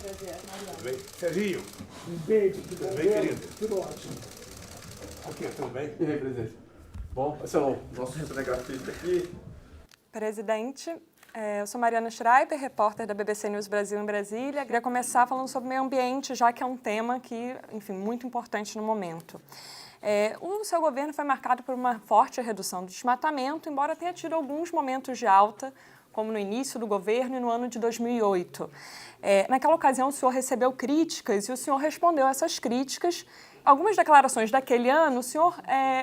Tudo bem? Serginho, Um beijo, tudo tudo bom? bem, querido? Tudo ótimo. Aqui, tudo bem? E aí, presidente? Bom, esse é o nosso cinegrafista aqui. Presidente, eu sou Mariana Schreiber, repórter da BBC News Brasil em Brasília. Queria começar falando sobre meio ambiente, já que é um tema que, enfim, muito importante no momento. O seu governo foi marcado por uma forte redução do desmatamento, embora tenha tido alguns momentos de alta, como no início do governo e no ano de 2008. Naquela ocasião, o senhor recebeu críticas e o senhor respondeu a essas críticas. Algumas declarações daquele ano, o senhor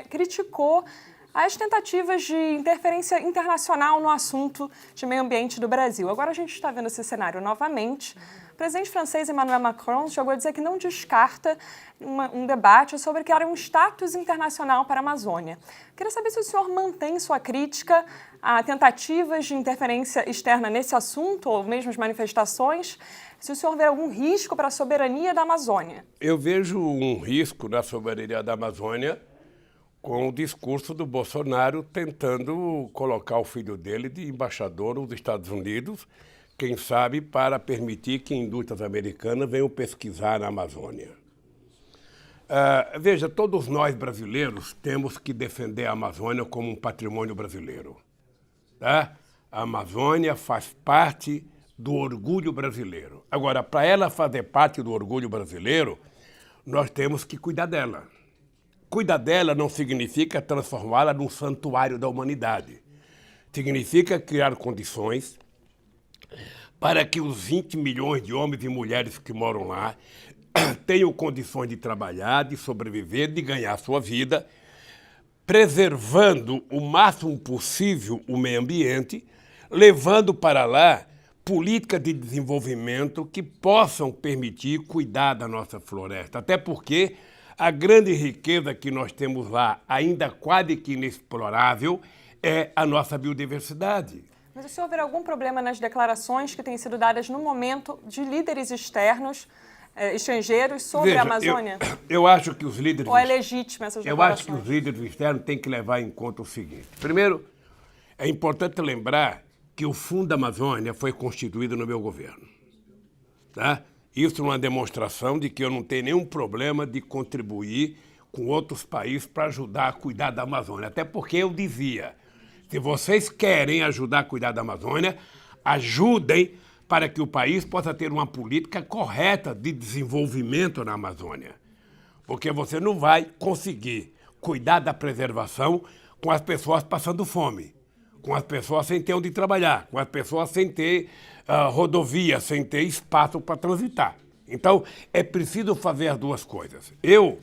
criticou as tentativas de interferência internacional no assunto de meio ambiente do Brasil. Agora a gente está vendo esse cenário novamente. O presidente francês Emmanuel Macron chegou a dizer que não descarta um debate sobre criar um status internacional para a Amazônia. Queria saber se o senhor mantém sua crítica a tentativas de interferência externa nesse assunto, ou mesmo as manifestações, se o senhor vê algum risco para a soberania da Amazônia. Eu vejo um risco na soberania da Amazônia com o discurso do Bolsonaro tentando colocar o filho dele de embaixador nos Estados Unidos, quem sabe para permitir que indústrias americanas venham pesquisar na Amazônia. Veja, todos nós brasileiros temos que defender a Amazônia como um patrimônio brasileiro. Tá? A Amazônia faz parte do orgulho brasileiro. Agora, para ela fazer parte do orgulho brasileiro, nós temos que cuidar dela. Cuidar dela não significa transformá-la num santuário da humanidade. Significa criar condições para que os 20 milhões de homens e mulheres que moram lá tenham condições de trabalhar, de sobreviver, de ganhar sua vida, preservando o máximo possível o meio ambiente, levando para lá políticas de desenvolvimento que possam permitir cuidar da nossa floresta. Até porque a grande riqueza que nós temos lá, ainda quase que inexplorável, é a nossa biodiversidade. Mas o senhor vê algum problema nas declarações que têm sido dadas no momento de líderes externos, estrangeiros, sobre Veja, a Amazônia? Eu acho que os líderes... Ou é legítima essas Eu declarações? acho que os líderes externos têm que levar em conta o seguinte. Primeiro, é importante lembrar que o Fundo da Amazônia foi constituído no meu governo. Tá? Isso é uma demonstração de que eu não tenho nenhum problema de contribuir com outros países para ajudar a cuidar da Amazônia. Até porque eu dizia, se vocês querem ajudar a cuidar da Amazônia, ajudem para que o país possa ter uma política correta de desenvolvimento na Amazônia. Porque você não vai conseguir cuidar da preservação com as pessoas passando fome, com as pessoas sem ter onde trabalhar, com as pessoas sem ter rodovia, sem ter espaço para transitar. Então, é preciso fazer as duas coisas. Eu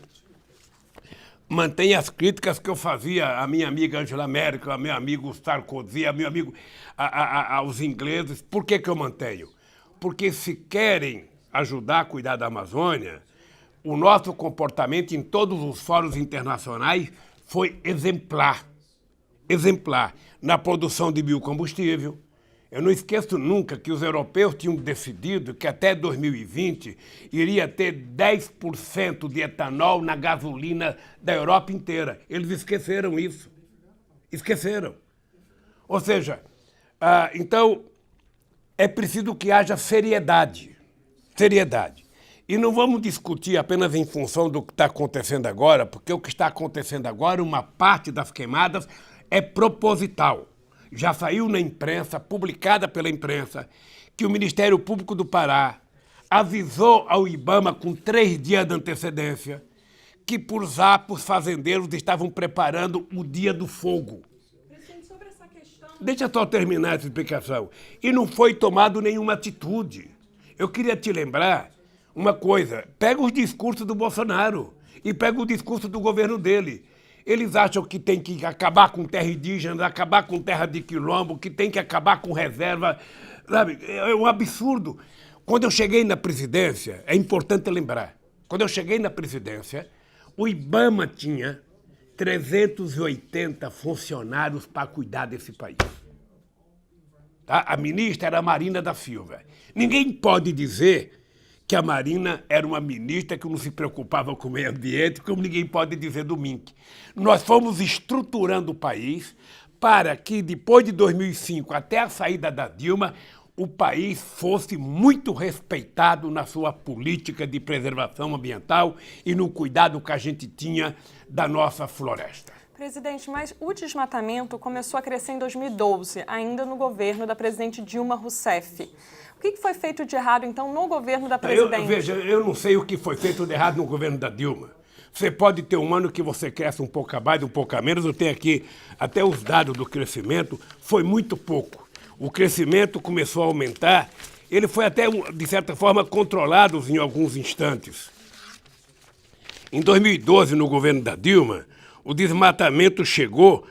mantenho as críticas que eu fazia à minha amiga Angela Merkel, ao meu amigo Sarkozy, ao meu amigo, aos ingleses. Por que eu mantenho? Porque se querem ajudar a cuidar da Amazônia, o nosso comportamento em todos os fóruns internacionais foi exemplar. Exemplar na produção de biocombustível. Eu não esqueço nunca que os europeus tinham decidido que até 2020 iria ter 10% de etanol na gasolina da Europa inteira. Eles esqueceram isso. Esqueceram. Ou seja, então é preciso que haja seriedade. Seriedade. E não vamos discutir apenas em função do que está acontecendo agora, porque o que está acontecendo agora, uma parte das queimadas, é proposital. Já saiu na imprensa, publicada pela imprensa, que o Ministério Público do Pará avisou ao IBAMA com 3 dias de antecedência que, por zap, os fazendeiros estavam preparando o dia do fogo. Presidente, sobre essa questão... Deixa só terminar essa explicação. E não foi tomado nenhuma atitude. Eu queria te lembrar uma coisa. Pega os discursos do Bolsonaro e pega o discurso do governo dele. Eles acham que tem que acabar com terra indígena, acabar com terra de quilombo, que tem que acabar com reserva. Sabe? É um absurdo. Quando eu cheguei na presidência, é importante lembrar, quando eu cheguei na presidência, o IBAMA tinha 380 funcionários para cuidar desse país. Tá? A ministra era a Marina da Silva. Ninguém pode dizer que a Marina era uma ministra que não se preocupava com o meio ambiente, como ninguém pode dizer do MINC. Nós fomos estruturando o país para que, depois de 2005, até a saída da Dilma, o país fosse muito respeitado na sua política de preservação ambiental e no cuidado que a gente tinha da nossa floresta. Presidente, mas o desmatamento começou a crescer em 2012, ainda no governo da presidente Dilma Rousseff. O que foi feito de errado, então, no governo da presidente? Veja, eu não sei o que foi feito de errado no governo da Dilma. Você pode ter um ano que você cresce um pouco a mais, um pouco a menos. Eu tenho aqui até os dados do crescimento, foi muito pouco. O crescimento começou a aumentar, ele foi até, de certa forma, controlado em alguns instantes. Em 2012, no governo da Dilma, o desmatamento chegou...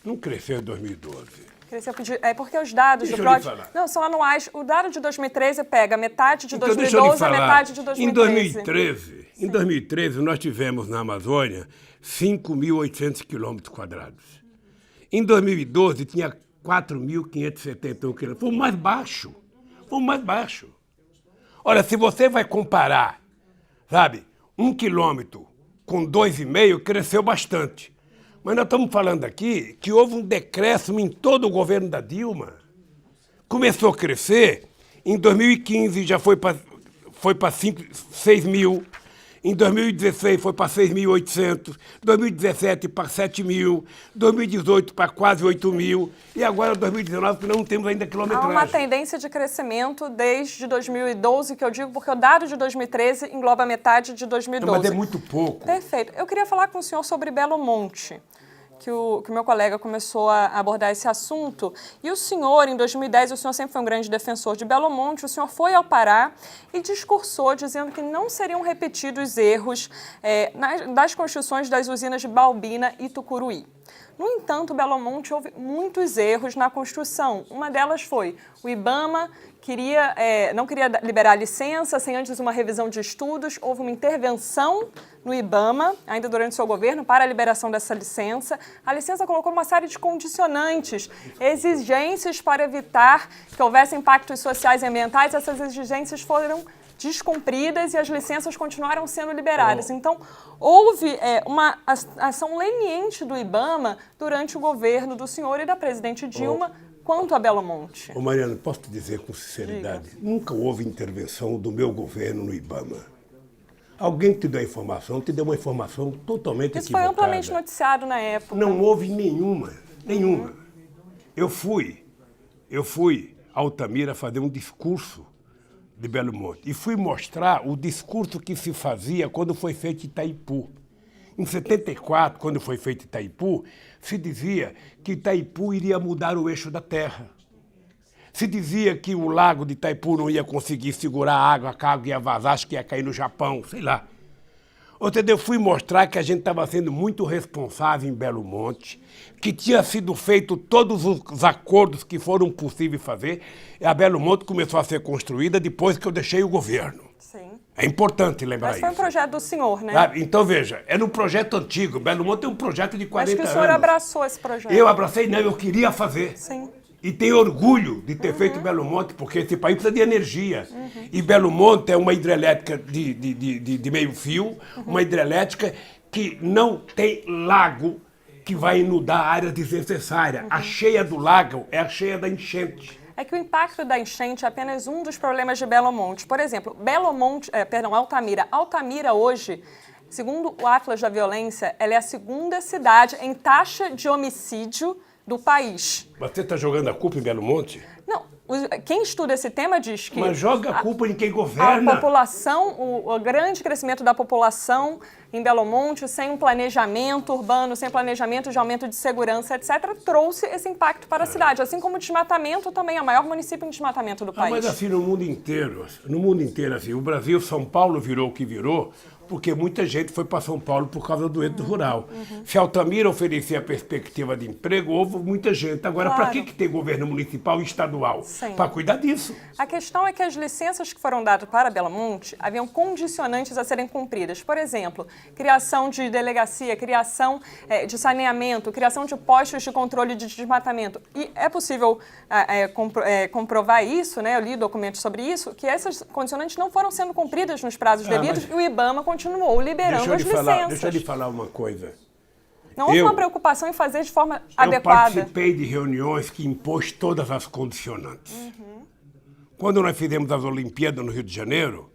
Não cresceu em 2012. Cresceu, porque os dados do PROD não são anuais. O dado de 2013 pega metade de 2012 a metade de 2013. Em 2013, nós tivemos na Amazônia 5.800 quilômetros quadrados. Em 2012, tinha 4.571 quilômetros. Foi o mais baixo. Foi o mais baixo. Olha, se você vai comparar, sabe, 1 quilômetro com 2,5, cresceu bastante. Mas nós estamos falando aqui que houve um decréscimo em todo o governo da Dilma. Começou a crescer, em 2015 já foi para 6 mil, em 2016 foi para 6.800, 2017 para 7 mil, 2018 para quase 8 mil e agora 2019 que não temos ainda quilometragem. Há uma tendência de crescimento desde 2012, que eu digo porque o dado de 2013 engloba metade de 2012. Mas é muito pouco. Perfeito. Eu queria falar com o senhor sobre Belo Monte, que o meu colega começou a abordar esse assunto. E o senhor, em 2010, o senhor sempre foi um grande defensor de Belo Monte, o senhor foi ao Pará e discursou dizendo que não seriam repetidos erros das construções das usinas de Balbina e Tucuruí. No entanto, Belo Monte houve muitos erros na construção. Uma delas foi o IBAMA não queria liberar licença sem antes uma revisão de estudos. Houve uma intervenção no IBAMA, ainda durante o seu governo, para a liberação dessa licença. A licença colocou uma série de condicionantes, exigências para evitar que houvesse impactos sociais e ambientais. Essas exigências foram descumpridas e as licenças continuaram sendo liberadas. Então, houve uma ação leniente do IBAMA durante o governo do senhor e da presidente Dilma quanto a Belo Monte. Mariana, posso te dizer com sinceridade, nunca houve intervenção do meu governo no IBAMA. Alguém te deu a informação, te deu uma informação totalmente equivocada. Isso foi amplamente noticiado na época. Não houve nenhuma. Eu fui a Altamira fazer um discurso de Belo Monte e fui mostrar o discurso que se fazia quando foi feito Itaipu. Em 74, quando foi feito Itaipu, se dizia que Itaipu iria mudar o eixo da terra. Se dizia que o lago de Itaipu não ia conseguir segurar a água ia vazar, acho que ia cair no Japão, sei lá. Ou seja, eu fui mostrar que a gente estava sendo muito responsável em Belo Monte, que tinha sido feito todos os acordos que foram possíveis fazer, e a Belo Monte começou a ser construída depois que eu deixei o governo. Sim. É importante lembrar isso. Mas foi um projeto do senhor, né? Então, veja, era um projeto antigo. Belo Monte é um projeto de 40 anos. Acho que o senhor abraçou esse projeto. Eu abracei, não, eu queria fazer. Sim. E tenho orgulho de ter feito Belo Monte, porque esse país precisa de energia. E Belo Monte é uma hidrelétrica de meio fio, uma hidrelétrica que não tem lago que vai inundar áreas desnecessárias. A cheia do lago é a cheia da enchente. É que o impacto da enchente é apenas um dos problemas de Belo Monte. Por exemplo, Altamira. Altamira hoje, segundo o Atlas da Violência, ela é a segunda cidade em taxa de homicídio do país. Mas você está jogando a culpa em Belo Monte? Não, quem estuda esse tema diz que... Mas joga a culpa em quem governa. A população, o grande crescimento da população em Belo Monte, sem um planejamento urbano, sem planejamento de aumento de segurança, etc., trouxe esse impacto para a cidade. Assim como o desmatamento também é o maior município em desmatamento do país. Mas assim, no mundo inteiro, assim, o Brasil, São Paulo virou o que virou, porque muita gente foi para São Paulo por causa do êxodo rural. Se Altamira oferecia a perspectiva de emprego, houve muita gente. Agora, para que tem governo municipal e estadual? Para cuidar disso. A questão é que as licenças que foram dadas para Belo Monte haviam condicionantes a serem cumpridas. Por exemplo, criação de delegacia, criação de saneamento, criação de postos de controle de desmatamento. E é possível comprovar isso, né? Eu li documentos sobre isso, que essas condicionantes não foram sendo cumpridas nos prazos devidos e o IBAMA continuou liberando as licenças. Deixa eu lhe falar uma coisa. Não houve uma preocupação em fazer de forma adequada? Eu participei de reuniões que impôs todas as condicionantes. Quando nós fizemos as Olimpíadas no Rio de Janeiro,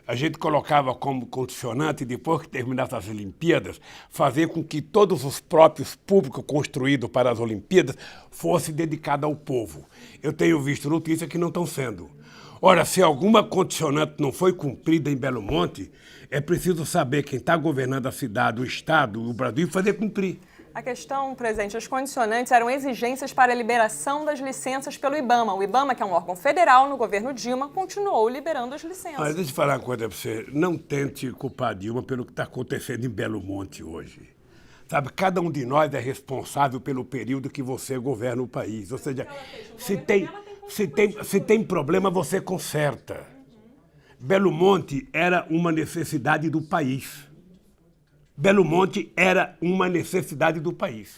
a gente colocava como condicionante, depois que terminasse as Olimpíadas, fazer com que todos os próprios públicos construídos para as Olimpíadas fossem dedicados ao povo. Eu tenho visto notícias que não estão sendo. Ora, se alguma condicionante não foi cumprida em Belo Monte, é preciso saber quem está governando a cidade, o Estado, o Brasil, e fazer cumprir. A questão, presidente, as condicionantes eram exigências para a liberação das licenças pelo IBAMA. O IBAMA, que é um órgão federal no governo Dilma, continuou liberando as licenças. Mas deixa eu falar uma coisa para você. Não tente culpar a Dilma pelo que está acontecendo em Belo Monte hoje. Sabe, cada um de nós é responsável pelo período que você governa o país. Ou seja, se tem problema, você conserta. Belo Monte era uma necessidade do país. Belo Monte era uma necessidade do país.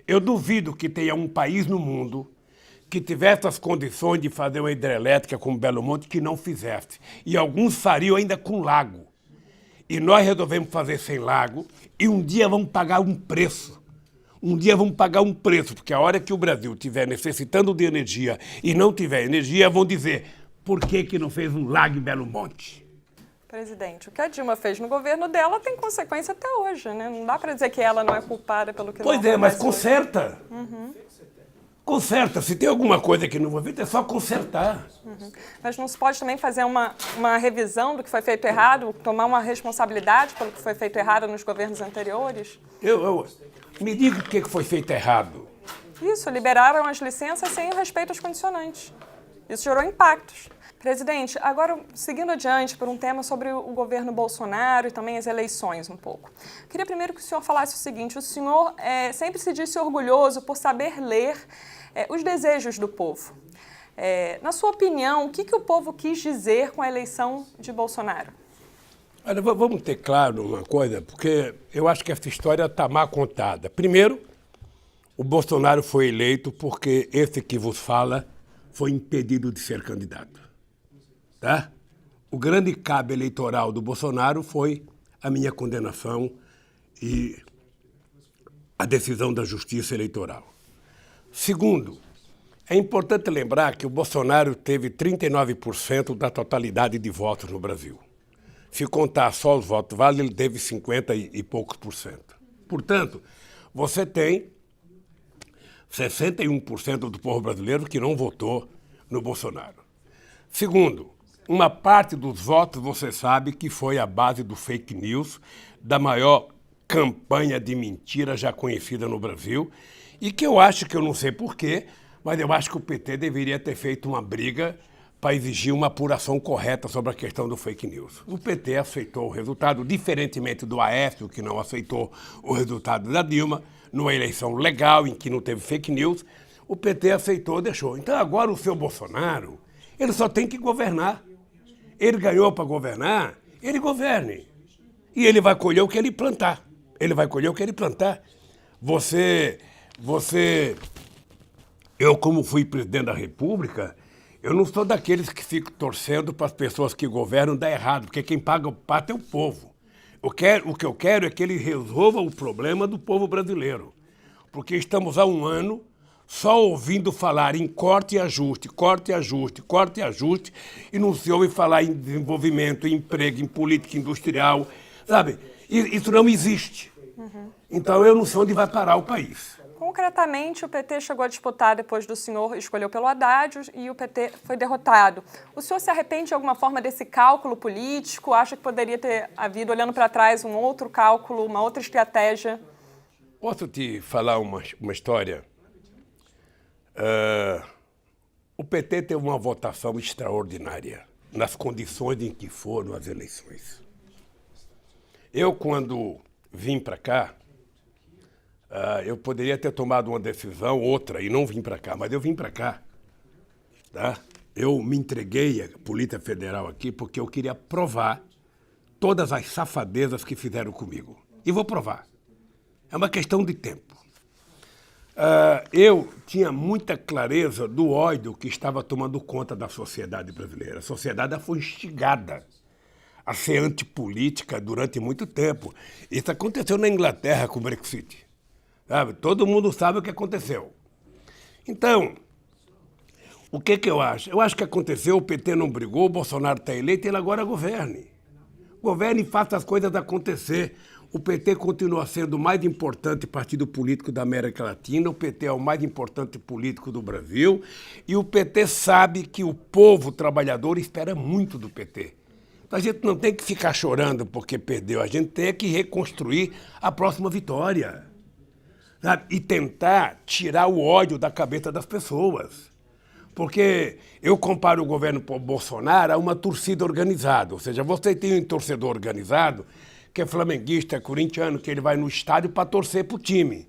Eu duvido que tenha um país no mundo que tivesse as condições de fazer uma hidrelétrica como Belo Monte que não fizesse. E alguns fariam ainda com lago. E nós resolvemos fazer sem lago e um dia vamos pagar um preço. Um dia vamos pagar um preço, porque a hora que o Brasil estiver necessitando de energia e não tiver energia, vão dizer por que não fez um lago em Belo Monte? Presidente, o que a Dilma fez no governo dela tem consequência até hoje, né? Não dá para dizer que ela não é culpada pelo que não acontece. Pois é, mas conserta. Conserta. Se tem alguma coisa que não foi feita, é só consertar. Mas não se pode também fazer uma revisão do que foi feito errado, tomar uma responsabilidade pelo que foi feito errado nos governos anteriores? Me diga o que foi feito errado. Isso, liberaram as licenças sem o respeito às condicionantes. Isso gerou impactos. Presidente, agora seguindo adiante por um tema sobre o governo Bolsonaro e também as eleições um pouco. Queria primeiro que o senhor falasse o seguinte, o senhor sempre se disse orgulhoso por saber ler os desejos do povo. Na sua opinião, o que o povo quis dizer com a eleição de Bolsonaro? Olha, vamos ter claro uma coisa, porque eu acho que essa história está mal contada. Primeiro, o Bolsonaro foi eleito porque esse que vos fala foi impedido de ser candidato. Tá? O grande cabo eleitoral do Bolsonaro foi a minha condenação e a decisão da Justiça Eleitoral. Segundo, é importante lembrar que o Bolsonaro teve 39% da totalidade de votos no Brasil. Se contar só os votos válidos, ele teve 50 e poucos por cento. Portanto, você tem 61% do povo brasileiro que não votou no Bolsonaro. Segundo, uma parte dos votos você sabe que foi a base do fake news, da maior campanha de mentira já conhecida no Brasil, e que eu acho, que eu não sei porquê, mas eu acho que o PT deveria ter feito uma briga para exigir uma apuração correta sobre a questão do fake news. O PT aceitou o resultado, diferentemente do Aécio, que não aceitou o resultado da Dilma, numa eleição legal, em que não teve fake news, o PT aceitou, deixou. Então agora o seu Bolsonaro, ele só tem que governar. Ele ganhou para governar, ele governe. E ele vai colher o que ele plantar. Ele vai colher o que ele plantar. Eu, como fui presidente da República, eu não sou daqueles que ficam torcendo para as pessoas que governam dar errado, porque quem paga o pato é o povo. O que eu quero é que ele resolva o problema do povo brasileiro. Porque estamos há um ano só ouvindo falar em corte e ajuste, corte e ajuste, corte e ajuste, e não se ouve falar em desenvolvimento, em emprego, em política industrial, sabe? Isso não existe. Então eu não sei onde vai parar o país. Concretamente, o PT chegou a disputar depois do senhor, escolheu pelo Haddad e o PT foi derrotado. O senhor se arrepende de alguma forma desse cálculo político? Acha que poderia ter havido, olhando para trás, um outro cálculo, uma outra estratégia? Posso te falar uma história? O PT teve uma votação extraordinária nas condições em que foram as eleições. Eu, quando vim para cá, eu poderia ter tomado uma decisão, outra, e não vim para cá, mas eu vim para cá. Tá? Eu me entreguei à Polícia Federal aqui porque eu queria provar todas as safadezas que fizeram comigo. E vou provar. É uma questão de tempo. Eu tinha muita clareza do ódio que estava tomando conta da sociedade brasileira. A sociedade foi instigada a ser antipolítica durante muito tempo. Isso aconteceu na Inglaterra com o Brexit. Sabe? Todo mundo sabe o que aconteceu. Então, o que eu acho? Eu acho que aconteceu, o PT não brigou, o Bolsonaro está eleito, ele agora governe. Governe e faça as coisas acontecer. O PT continua sendo o mais importante partido político da América Latina, o PT é o mais importante político do Brasil e o PT sabe que o povo trabalhador espera muito do PT. Então a gente não tem que ficar chorando porque perdeu, a gente tem que reconstruir a próxima vitória, sabe? E tentar tirar o ódio da cabeça das pessoas. Porque eu comparo o governo Bolsonaro a uma torcida organizada, ou seja, você tem um torcedor organizado que é flamenguista, é corintiano, que ele vai no estádio para torcer para o time.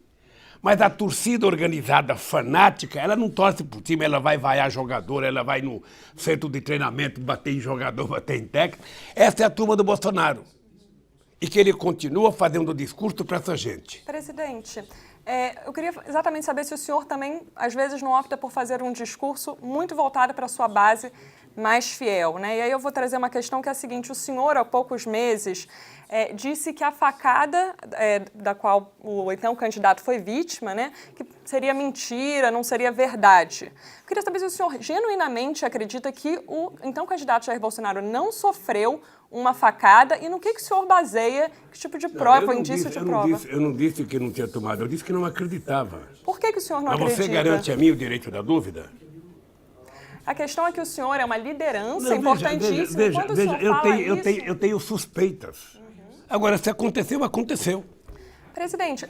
Mas a torcida organizada, fanática, ela não torce para o time, ela vai vaiar jogador, ela vai no centro de treinamento bater em jogador, bater em técnico. Essa é a turma do Bolsonaro. E que ele continua fazendo discurso para essa gente. Presidente, eu queria exatamente saber se o senhor também, às vezes, não opta por fazer um discurso muito voltado para a sua base mais fiel, né? E aí eu vou trazer uma questão que é a seguinte: o senhor, há poucos meses, disse que a facada da qual o então candidato foi vítima, né, que seria mentira, não seria verdade. Eu queria saber se o senhor genuinamente acredita que o então candidato Jair Bolsonaro não sofreu uma facada e no que o senhor baseia, que tipo de prova, indício de prova? Eu não disse que não tinha tomado, eu disse que não acreditava. Por que o senhor não Mas acredita? você garante a mim o direito da dúvida? A questão é que o senhor é uma liderança importantíssima. Veja, eu tenho suspeitas. Agora, se aconteceu, aconteceu. Presidente,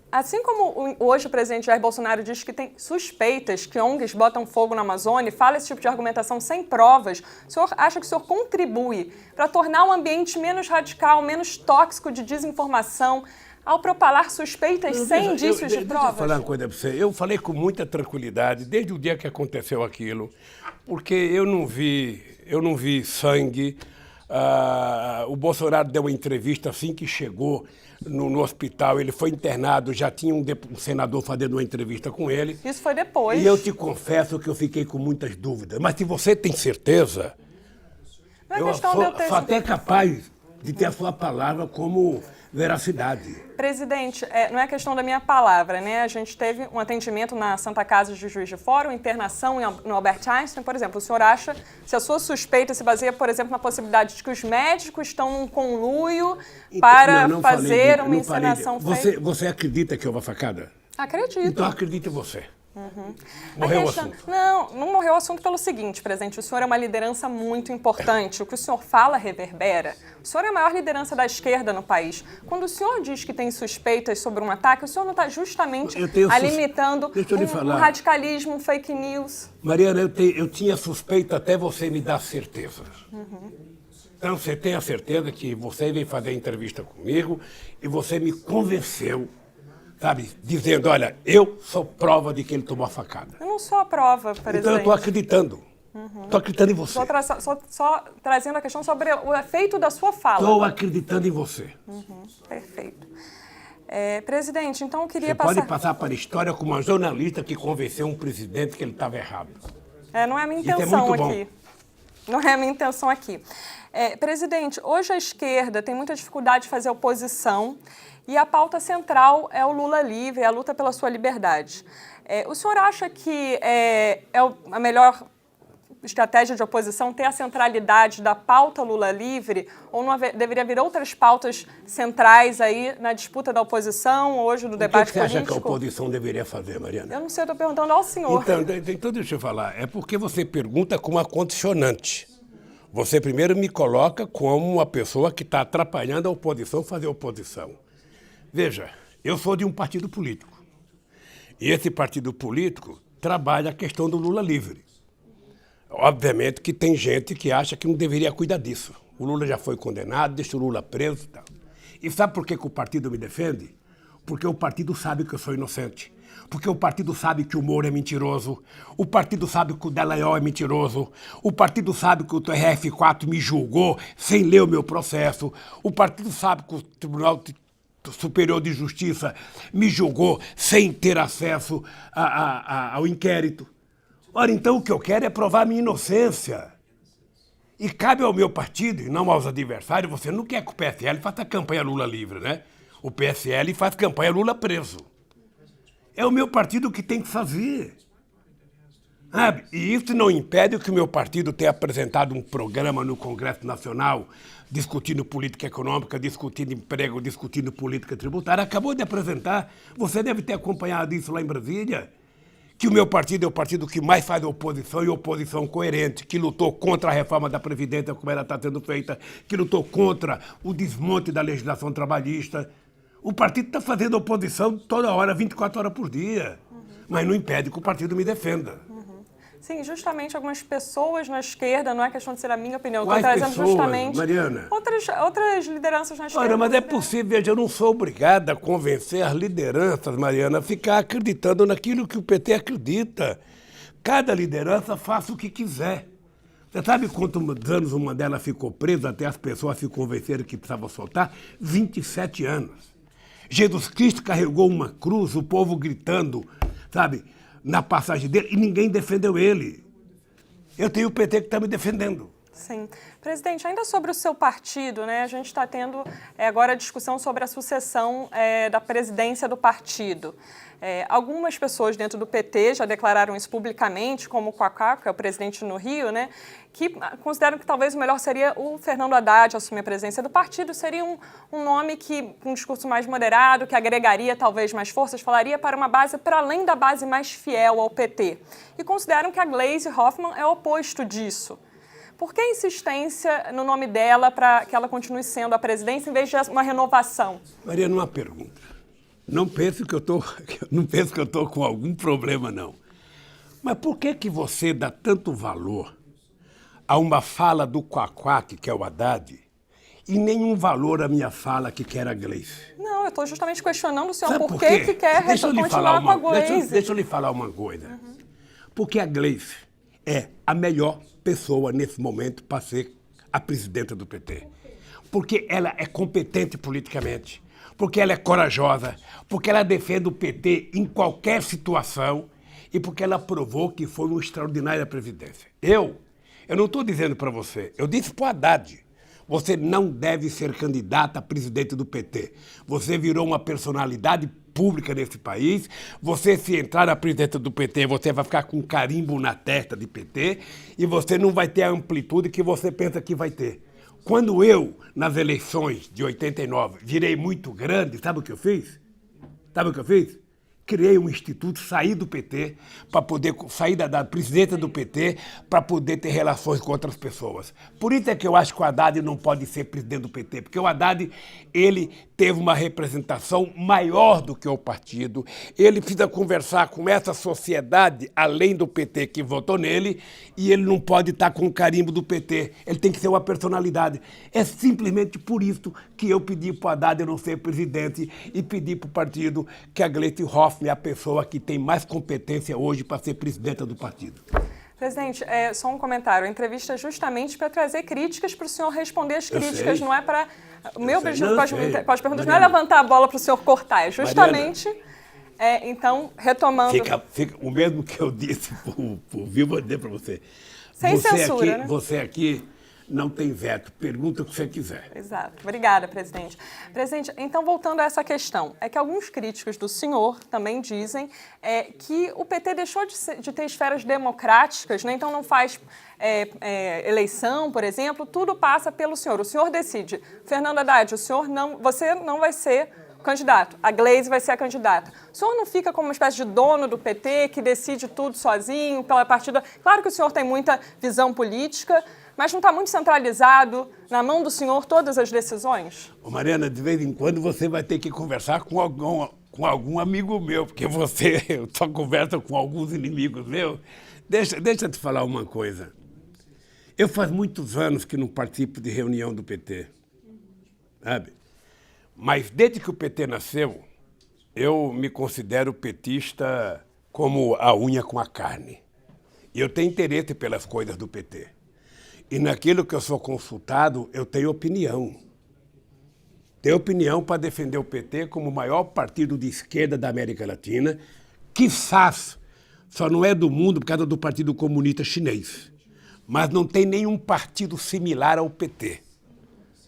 assim como hoje o presidente Jair Bolsonaro diz que tem suspeitas que ONGs botam fogo na Amazônia, fala esse tipo de argumentação sem provas, o senhor acha que o senhor contribui para tornar o ambiente menos radical, menos tóxico de desinformação, ao propalar suspeitas sem indícios de provas? Deixa eu falar uma coisa para você. Eu falei com muita tranquilidade desde o dia que aconteceu aquilo, porque eu não vi sangue. O Bolsonaro deu uma entrevista assim que chegou no hospital, ele foi internado, já tinha um senador fazendo uma entrevista com ele. Isso foi depois. E eu te confesso que eu fiquei com muitas dúvidas. Mas se você tem certeza, eu sou até capaz de ter a sua palavra como veracidade. Presidente, não é questão da minha palavra, né? A gente teve um atendimento na Santa Casa de Juiz de Fora, uma internação no Albert Einstein, por exemplo. O senhor acha, se a sua suspeita se baseia, por exemplo, na possibilidade de que os médicos estão num conluio para fazer uma encenação fake? Você acredita que houve a facada? Acredito. Então acredite em você. Morreu o assunto. Não morreu o assunto pelo seguinte, presidente, o senhor é uma liderança muito importante, o que o senhor fala reverbera. O senhor é a maior liderança da esquerda no país. Quando o senhor diz que tem suspeitas sobre um ataque, o senhor não está justamente alimentando um radicalismo, um fake news? Mariana, eu tinha suspeita até você me dar certeza. Então você tem a certeza que você veio fazer a entrevista comigo e você me convenceu, sabe, dizendo, olha, eu sou prova de que ele tomou a facada. Eu não sou a prova, presidente. Então eu estou acreditando. Estou acreditando em você. Só trazendo a questão sobre o efeito da sua fala. Estou acreditando em você. Perfeito. Presidente, então eu queria Você pode passar para a história como uma jornalista que convenceu um presidente que ele estava errado. Não é a minha intenção aqui. Não é a minha intenção aqui. Presidente, hoje a esquerda tem muita dificuldade de fazer oposição e a pauta central é o Lula livre, é a luta pela sua liberdade. O senhor acha que é a melhor estratégia de oposição ter a centralidade da pauta Lula livre ou não deveria haver outras pautas centrais aí na disputa da oposição, hoje no debate político? O que você acha que a oposição deveria fazer, Mariana? Eu não sei, eu estou perguntando ao senhor. Então deixa eu falar. É porque você pergunta com uma condicionante. Você primeiro me coloca como uma pessoa que está atrapalhando a oposição fazer oposição. Veja, eu sou de um partido político. E esse partido político trabalha a questão do Lula livre. Obviamente que tem gente que acha que não deveria cuidar disso. O Lula já foi condenado, deixa o Lula preso e tal. E sabe por que o partido me defende? Porque o partido sabe que eu sou inocente. Porque o partido sabe que o Moro é mentiroso. O partido sabe que o Dallagnol é mentiroso. O partido sabe que o TRF4 me julgou sem ler o meu processo. O partido sabe que o Tribunal Superior de Justiça me julgou sem ter acesso ao inquérito. Ora, então o que eu quero é provar a minha inocência. E cabe ao meu partido, e não aos adversários, você não quer que o PSL faça campanha Lula livre, né? O PSL faz campanha Lula preso. É o meu partido que tem que fazer. Sabe? E isso não impede que o meu partido tenha apresentado um programa no Congresso Nacional discutindo política econômica, discutindo emprego, discutindo política tributária. Acabou de apresentar. Você deve ter acompanhado isso lá em Brasília. Que o meu partido é o partido que mais faz oposição e oposição coerente, que lutou contra a reforma da Previdência como ela está sendo feita, que lutou contra o desmonte da legislação trabalhista. O partido está fazendo oposição toda hora, 24 horas por dia. Mas não impede que o partido me defenda. Sim, justamente algumas pessoas na esquerda, não é questão de ser a minha opinião, Quais estou trazendo pessoas, justamente Mariana? outras lideranças na esquerda. Olha, mas é possível, veja, eu não sou obrigado a convencer as lideranças, Mariana, a ficar acreditando naquilo que o PT acredita. Cada liderança faça o que quiser. Você sabe quantos anos o Mandela ficou preso até as pessoas se convencerem que precisava soltar? 27 anos. Jesus Cristo carregou uma cruz, o povo gritando, sabe, na passagem dele, e ninguém defendeu ele. Eu tenho o PT que está me defendendo. Sim. Presidente, ainda sobre o seu partido, né, a gente está tendo agora a discussão sobre a sucessão da presidência do partido. Algumas pessoas dentro do PT já declararam isso publicamente, como o Kaká, que é o presidente no Rio, né, que consideram que talvez o melhor seria o Fernando Haddad assumir a presidência do partido. Seria um nome que, com um discurso mais moderado, que agregaria talvez mais forças, falaria para uma base para além da base mais fiel ao PT. E consideram que a Gleisi Hoffmann é o oposto disso. Por que a insistência no nome dela para que ela continue sendo a presidência em vez de uma renovação? Mariana, uma pergunta. Não penso que eu estou com algum problema, não. Mas por que você dá tanto valor a uma fala do Quaquaque, que é o Haddad, e nenhum valor à minha fala que quer a Gleisi? Não, eu estou justamente questionando o senhor Sabe por que quer continuar com a Gleisi. Deixa eu lhe falar uma coisa. Porque a Gleisi é a melhor pessoa nesse momento para ser a presidenta do PT. Porque ela é competente politicamente, porque ela é corajosa, porque ela defende o PT em qualquer situação e porque ela provou que foi uma extraordinária presidência. Eu não estou dizendo para você, eu disse para o Haddad, você não deve ser candidata a presidente do PT. Você virou uma personalidade pública nesse país, você se entrar na presidência do PT, você vai ficar com um carimbo na testa de PT e você não vai ter a amplitude que você pensa que vai ter. Quando eu, nas eleições de 89, virei muito grande, sabe o que eu fiz? Sabe o que eu fiz? Criei um instituto, saí do PT, para poder sair da presidência do PT, para poder ter relações com outras pessoas. Por isso é que eu acho que o Haddad não pode ser presidente do PT, porque o Haddad, ele teve uma representação maior do que o partido, ele precisa conversar com essa sociedade, além do PT que votou nele, e ele não pode estar com o carimbo do PT, ele tem que ser uma personalidade. É simplesmente por isso que eu pedi para o Haddad não ser presidente e pedi para o partido que a Gleisi Hoffmann é a pessoa que tem mais competência hoje para ser presidenta do partido. Presidente, só um comentário. A entrevista é justamente para trazer críticas para o senhor responder as críticas, não é para... O meu objetivo com as perguntas não é levantar a bola para o senhor cortar, é justamente... então, retomando... Fica o mesmo que eu disse por vivo, vou dizer para você. Sem censura, aqui, né? Você aqui não tem veto, pergunta o que você quiser. Exato. Obrigada, presidente. Presidente, então, voltando a essa questão, é que alguns críticos do senhor também dizem que o PT deixou de ter esferas democráticas, né? Então não faz eleição, por exemplo, tudo passa pelo senhor. O senhor decide. Fernando Haddad, você não vai ser candidato, a Gleisi vai ser a candidata. O senhor não fica como uma espécie de dono do PT que decide tudo sozinho, pela partida? Claro que o senhor tem muita visão política, mas não está muito centralizado na mão do senhor todas as decisões? Ô Mariana, de vez em quando você vai ter que conversar com algum amigo meu, porque você só conversa com alguns inimigos meus. Deixa eu te falar uma coisa. Eu faz muitos anos que não participo de reunião do PT, sabe? Mas desde que o PT nasceu, eu me considero petista como a unha com a carne. E eu tenho interesse pelas coisas do PT. E naquilo que eu sou consultado, eu tenho opinião. Tenho opinião para defender o PT como o maior partido de esquerda da América Latina, quizás só não é do mundo por causa do Partido Comunista Chinês. Mas não tem nenhum partido similar ao PT.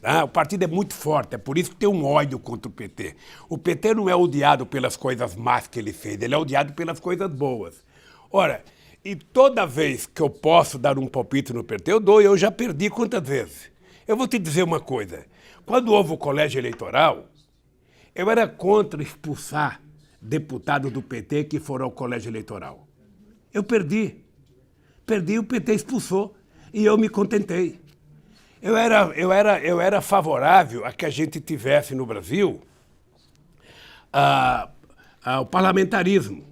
Tá? O partido é muito forte, é por isso que tem um ódio contra o PT. O PT não é odiado pelas coisas más que ele fez, ele é odiado pelas coisas boas. Ora, e toda vez que eu posso dar um palpite no PT, eu dou, eu já perdi quantas vezes. Eu vou te dizer uma coisa, quando houve o colégio eleitoral, eu era contra expulsar deputados do PT que foram ao colégio eleitoral. Eu perdi, o PT expulsou e eu me contentei. Eu era favorável a que a gente tivesse no Brasil o parlamentarismo.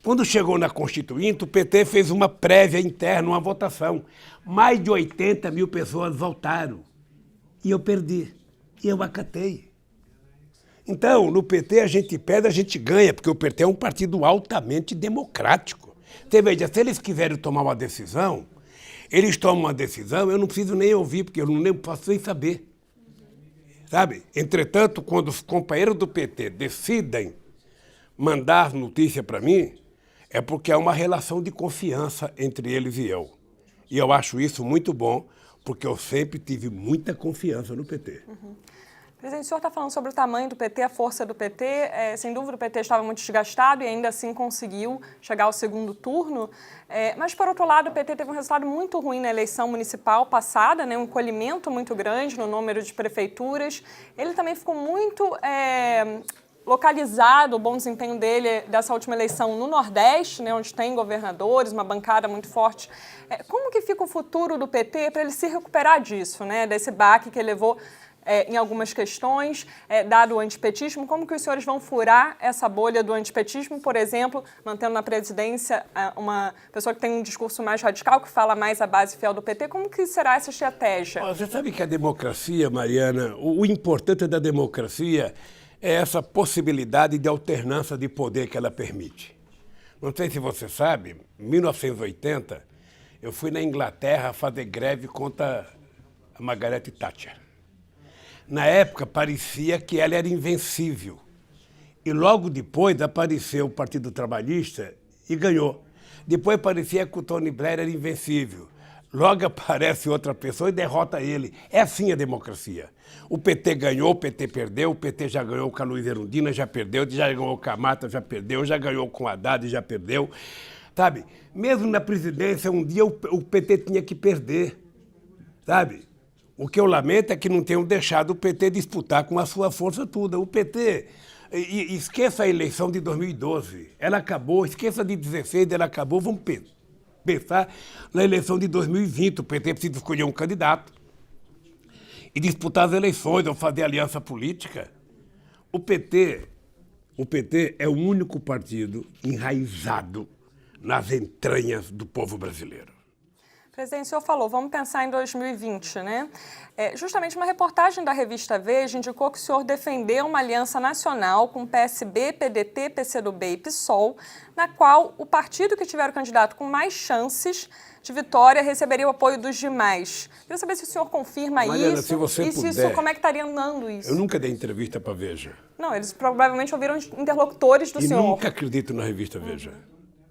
Quando chegou na Constituinte, o PT fez uma prévia interna, uma votação. Mais de 80 mil pessoas votaram. E eu perdi. E eu acatei. Então, no PT a gente perde, a gente ganha, porque o PT é um partido altamente democrático. Você veja, se eles quiserem tomar uma decisão, eles tomam uma decisão, eu não preciso nem ouvir, porque eu não posso nem saber. Sabe? Entretanto, quando os companheiros do PT decidem mandar notícia para mim, é porque há uma relação de confiança entre eles e eu. E eu acho isso muito bom, porque eu sempre tive muita confiança no PT. Presidente, o senhor está falando sobre o tamanho do PT, a força do PT. Sem dúvida, o PT estava muito desgastado e ainda assim conseguiu chegar ao segundo turno. Mas, por outro lado, o PT teve um resultado muito ruim na eleição municipal passada, né, um encolhimento muito grande no número de prefeituras. Ele também ficou muito localizado, o bom desempenho dele dessa última eleição no Nordeste, né, onde tem governadores, uma bancada muito forte. Como que fica o futuro do PT para ele se recuperar disso, né, desse baque que ele levou em algumas questões, dado o antipetismo? Como que os senhores vão furar essa bolha do antipetismo, por exemplo, mantendo na presidência uma pessoa que tem um discurso mais radical, que fala mais a base fiel do PT? Como que será essa estratégia? Você sabe que a democracia, Mariana, o importante da democracia é essa possibilidade de alternância de poder que ela permite. Não sei se você sabe, em 1980, eu fui na Inglaterra fazer greve contra a Margaret Thatcher. Na época, parecia que ela era invencível. E logo depois apareceu o Partido Trabalhista e ganhou. Depois parecia que o Tony Blair era invencível. Logo aparece outra pessoa e derrota ele. É assim a democracia. O PT ganhou, o PT perdeu, o PT já ganhou com a Luiz Erundina, já perdeu, já ganhou com a Mata, já perdeu, já ganhou com a Haddad, já perdeu. Sabe, mesmo na presidência, um dia o PT tinha que perder, sabe? O que eu lamento é que não tenham deixado o PT disputar com a sua força toda. O PT, esqueça a eleição de 2012, ela acabou, esqueça de 2016, ela acabou, vamos pensar na eleição de 2020, o PT precisa escolher um candidato e disputar as eleições ou fazer aliança política. O PT é o único partido enraizado nas entranhas do povo brasileiro. Presidente, o senhor falou, vamos pensar em 2020, né? Justamente uma reportagem da revista Veja indicou que o senhor defendeu uma aliança nacional com PSB, PDT, PCdoB e PSOL, na qual o partido que tiver o candidato com mais chances de vitória receberia o apoio dos demais. Queria saber se o senhor confirma Mariana, isso se você e puder, isso, como é que estaria andando isso? Eu nunca dei entrevista para a Veja. Não, eles provavelmente ouviram interlocutores do senhor. E nunca acredito na revista Veja.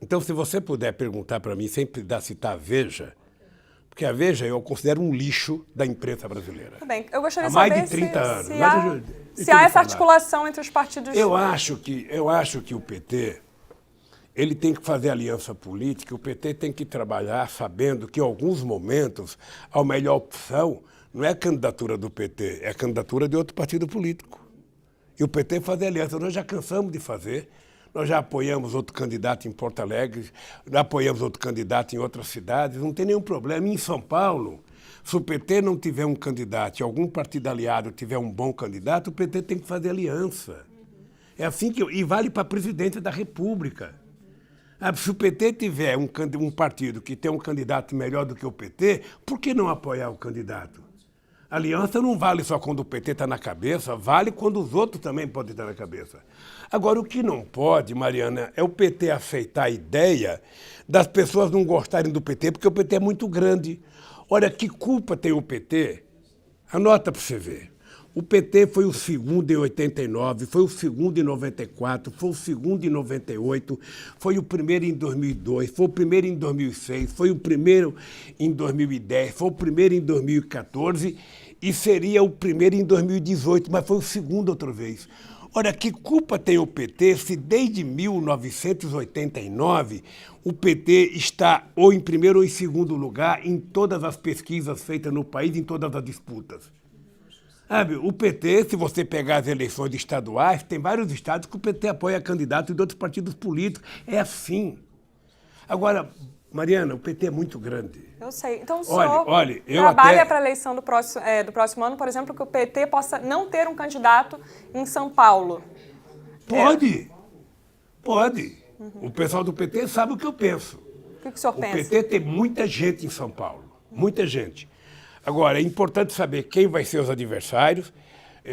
Então, se você puder perguntar para mim, sempre citar a Veja, porque a Veja eu considero um lixo da imprensa brasileira. Tudo bem, eu gostaria há de mais saber de 30 anos. se há essa articulação entre os partidos. Eu acho que o PT ele tem que fazer aliança política, o PT tem que trabalhar sabendo que em alguns momentos a melhor opção não é a candidatura do PT, é a candidatura de outro partido político. E o PT fazer aliança, nós já cansamos de fazer. Nós já apoiamos outro candidato em Porto Alegre, já apoiamos outro candidato em outras cidades, não tem nenhum problema. Em São Paulo, se o PT não tiver um candidato e algum partido aliado tiver um bom candidato, o PT tem que fazer aliança. É assim que... E vale para a presidência da República. Se o PT tiver um partido que tem um candidato melhor do que o PT, por que não apoiar o candidato? A aliança não vale só quando o PT está na cabeça, vale quando os outros também podem estar na cabeça. Agora, o que não pode, Mariana, é o PT aceitar a ideia das pessoas não gostarem do PT, porque o PT é muito grande. Olha, que culpa tem o PT? Anota para você ver. O PT foi o segundo em 89, foi o segundo em 94, foi o segundo em 98, foi o primeiro em 2002, foi o primeiro em 2006, foi o primeiro em 2010, foi o primeiro em 2014 e seria o primeiro em 2018, mas foi o segundo outra vez. Olha, que culpa tem o PT se desde 1989 o PT está ou em primeiro ou em segundo lugar em todas as pesquisas feitas no país, em todas as disputas? Sabe, o PT, se você pegar as eleições estaduais, tem vários estados que o PT apoia candidatos de outros partidos políticos. É assim. Agora, Mariana, o PT é muito grande. Eu sei. Então o senhor eu trabalha até... para a eleição do próximo ano, por exemplo, que o PT possa não ter um candidato em São Paulo. Pode. Pode. O pessoal do PT sabe o que eu penso. O que o senhor pensa? O PT tem muita gente em São Paulo. Muita gente. Agora, é importante saber quem vai ser os adversários.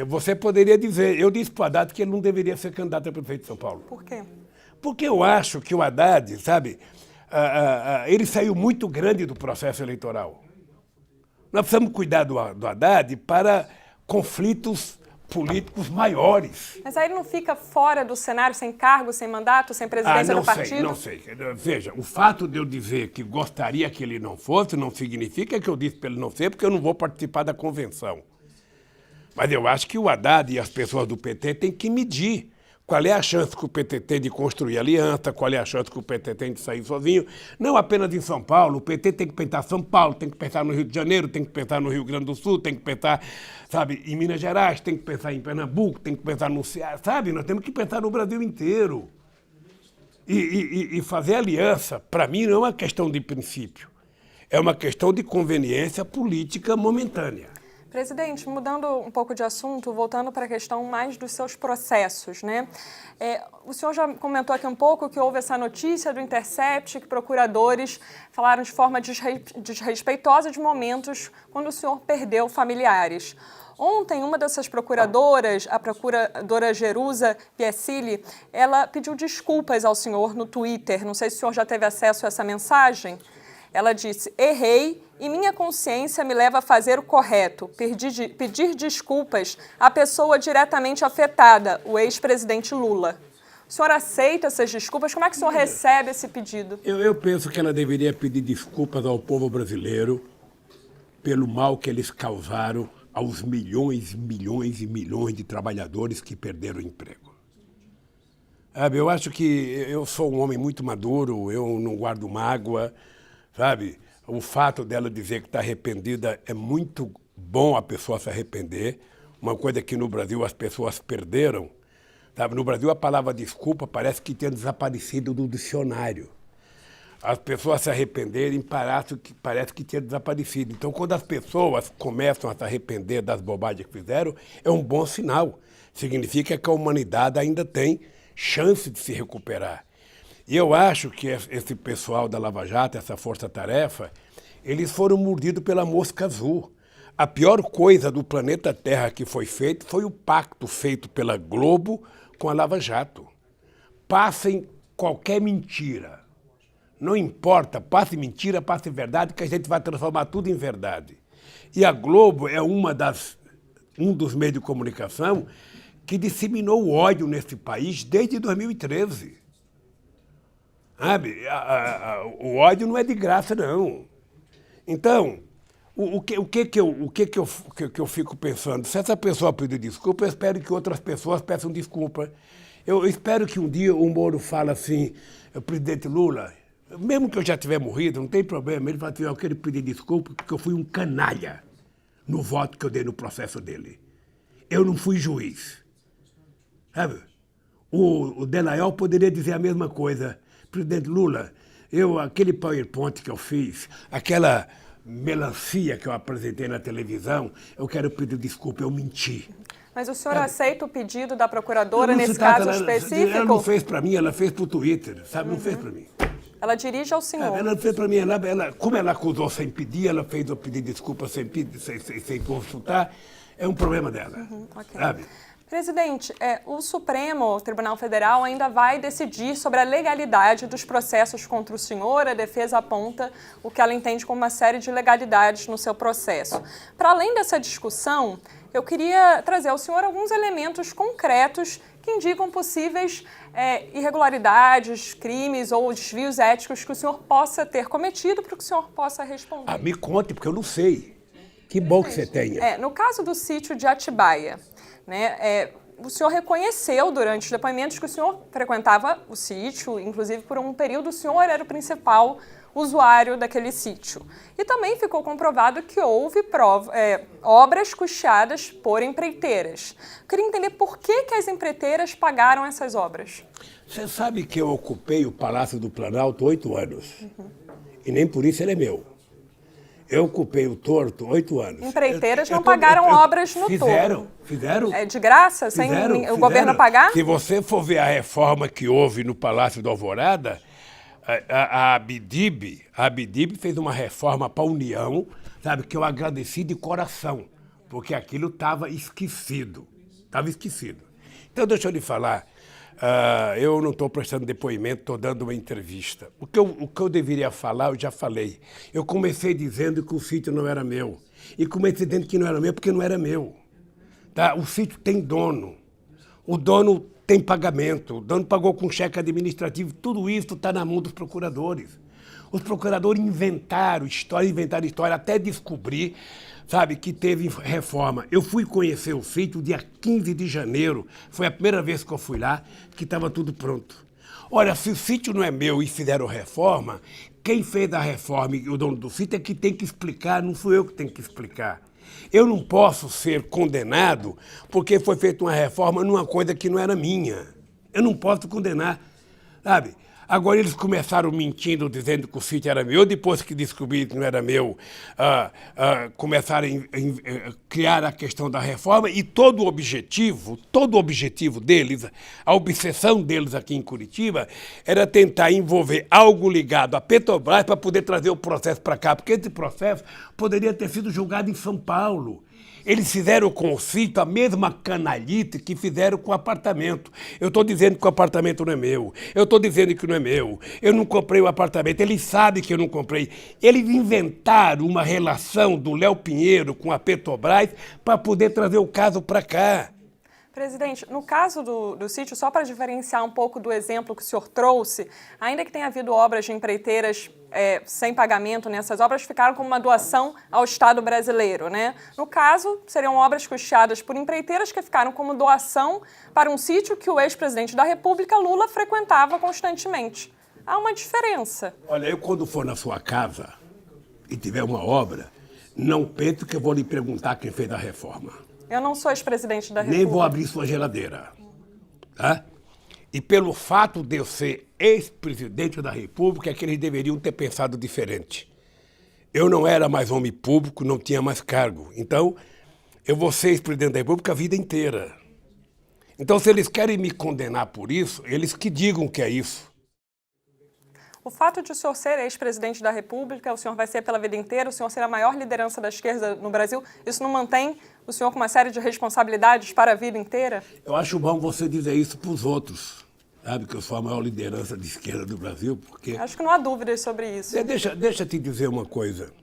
Você poderia dizer, eu disse para o Haddad que ele não deveria ser candidato a prefeito de São Paulo. Por quê? Porque eu acho que o Haddad, sabe, ele saiu muito grande do processo eleitoral. Nós precisamos cuidar do Haddad para conflitos políticos maiores. Mas aí ele não fica fora do cenário, sem cargo, sem mandato, sem presidência do partido? Não sei. Veja, o fato de eu dizer que gostaria que ele não fosse não significa que eu disse para ele não ser, porque eu não vou participar da convenção. Mas eu acho que o Haddad e as pessoas do PT têm que medir qual é a chance que o PT tem de construir aliança, qual é a chance que o PT tem de sair sozinho. Não apenas em São Paulo, o PT tem que pensar São Paulo, tem que pensar no Rio de Janeiro, tem que pensar no Rio Grande do Sul, tem que pensar, sabe, em Minas Gerais, tem que pensar em Pernambuco, tem que pensar no Ceará, sabe? Nós temos que pensar no Brasil inteiro. E fazer aliança, para mim, não é uma questão de princípio, é uma questão de conveniência política momentânea. Presidente, mudando um pouco de assunto, voltando para a questão mais dos seus processos, né? O senhor já comentou aqui um pouco que houve essa notícia do Intercept, que procuradores falaram de forma desrespeitosa de momentos quando o senhor perdeu familiares. Ontem, uma dessas procuradoras, a procuradora Jerusa Piecili, ela pediu desculpas ao senhor no Twitter. Não sei se o senhor já teve acesso a essa mensagem. Ela disse, errei e minha consciência me leva a fazer o correto, pedir desculpas à pessoa diretamente afetada, o ex-presidente Lula. O senhor aceita essas desculpas? Como é que o senhor recebe esse pedido? Eu penso que ela deveria pedir desculpas ao povo brasileiro pelo mal que eles causaram aos milhões e milhões e milhões de trabalhadores que perderam o emprego. Eu acho que eu sou um homem muito maduro, eu não guardo mágoa. Sabe, o fato dela dizer que está arrependida é muito bom a pessoa se arrepender. Uma coisa que no Brasil as pessoas perderam. Sabe, no Brasil a palavra desculpa parece que tinha desaparecido do dicionário. As pessoas se arrependerem parece que tinha desaparecido. Então, quando as pessoas começam a se arrepender das bobagens que fizeram, é um bom sinal. Significa que a humanidade ainda tem chance de se recuperar. E eu acho que esse pessoal da Lava Jato, essa força-tarefa, eles foram mordidos pela mosca azul. A pior coisa do planeta Terra que foi feito foi o pacto feito pela Globo com a Lava Jato. Passem qualquer mentira. Não importa, passe mentira, passe verdade, que a gente vai transformar tudo em verdade. E a Globo é um dos meios de comunicação que disseminou o ódio nesse país desde 2013. Sabe? O ódio não é de graça, não. Então, o que eu fico pensando? Se essa pessoa pedir desculpa, eu espero que outras pessoas peçam desculpa. Eu espero que um dia o Moro fale assim, presidente Lula, mesmo que eu já tiver morrido, não tem problema, ele fala assim, eu quero pedir desculpa porque eu fui um canalha no voto que eu dei no processo dele. Eu não fui juiz. Sabe? O Delayol poderia dizer a mesma coisa. Presidente Lula, aquele PowerPoint que eu fiz, aquela melancia que eu apresentei na televisão, eu quero pedir desculpa, eu menti. Mas o senhor aceita o pedido da procuradora nesse caso específico? Ela não fez para mim, ela fez para o Twitter, sabe? Não fez para mim. Ela dirige ao senhor. Ela fez para mim, como ela acusou sem pedir, ela fez eu pedir desculpa sem consultar, é um problema dela, Okay. sabe? Presidente, o Supremo Tribunal Federal ainda vai decidir sobre a legalidade dos processos contra o senhor. A defesa aponta o que ela entende como uma série de ilegalidades no seu processo. Para além dessa discussão, eu queria trazer ao senhor alguns elementos concretos que indicam possíveis irregularidades, crimes ou desvios éticos que o senhor possa ter cometido para que o senhor possa responder. Me conte, porque eu não sei. Que bom que você tenha. No caso do sítio de Atibaia, né, o senhor reconheceu durante os depoimentos que o senhor frequentava o sítio, inclusive por um período o senhor era o principal usuário daquele sítio. E também ficou comprovado que houve obras custeadas por empreiteiras. Eu queria entender por que as empreiteiras pagaram essas obras. Você sabe que eu ocupei o Palácio do Planalto 8 anos. E nem por isso ele é meu. Eu ocupei o Torto 8 anos. Empreiteiras não pagaram obras no Torto. Fizeram. É de graça, sem o governo pagar? Se você for ver a reforma que houve no Palácio do Alvorada, a Abdib fez uma reforma para a União, sabe, que eu agradeci de coração, porque aquilo estava esquecido. Estava esquecido. Então, deixa eu lhe falar, eu não estou prestando depoimento, estou dando uma entrevista. O que eu deveria falar, eu já falei. Eu comecei dizendo que o sítio não era meu. E comecei dizendo que não era meu porque não era meu. Tá? O sítio tem dono. O dono tem pagamento. O dono pagou com cheque administrativo. Tudo isso está na mão dos procuradores. Os procuradores inventaram história, até descobrir, sabe, que teve reforma. Eu fui conhecer o sítio dia 15 de janeiro, foi a primeira vez que eu fui lá, que estava tudo pronto. Olha, se o sítio não é meu e fizeram reforma, quem fez a reforma e o dono do sítio é que tem que explicar, não sou eu que tenho que explicar. Eu não posso ser condenado porque foi feita uma reforma numa coisa que não era minha. Eu não posso condenar, sabe? Agora eles começaram mentindo, dizendo que o sítio era meu, depois que descobriram que não era meu, começaram a criar a questão da reforma e todo o objetivo deles, a obsessão deles aqui em Curitiba, era tentar envolver algo ligado à Petrobras para poder trazer o processo para cá, porque esse processo poderia ter sido julgado em São Paulo. Eles fizeram com o sítio a mesma canalhite que fizeram com o apartamento. Eu estou dizendo que o apartamento não é meu. Eu estou dizendo que não é meu. Eu não comprei o apartamento. Eles sabem que eu não comprei. Eles inventaram uma relação do Léo Pinheiro com a Petrobras para poder trazer o caso para cá. Presidente, no caso do sítio, só para diferenciar um pouco do exemplo que o senhor trouxe, ainda que tenha havido obras de empreiteiras sem pagamento nessas obras, ficaram como uma doação ao Estado brasileiro, né? No caso, seriam obras custeadas por empreiteiras que ficaram como doação para um sítio que o ex-presidente da República, Lula, frequentava constantemente. Há uma diferença. Olha, eu quando for na sua casa e tiver uma obra, não pense que eu vou lhe perguntar quem fez a reforma. Eu não sou ex-presidente da República. Nem vou abrir sua geladeira. Tá? E pelo fato de eu ser ex-presidente da República, é que eles deveriam ter pensado diferente. Eu não era mais homem público, não tinha mais cargo. Então, eu vou ser ex-presidente da República a vida inteira. Então, se eles querem me condenar por isso, eles que digam que é isso. O fato de o senhor ser ex-presidente da República, o senhor vai ser pela vida inteira, o senhor ser a maior liderança da esquerda no Brasil, isso não mantém o senhor com uma série de responsabilidades para a vida inteira? Eu acho bom você dizer isso para os outros, sabe, que eu sou a maior liderança de esquerda do Brasil, porque... Acho que não há dúvidas sobre isso. Deixa eu te dizer uma coisa.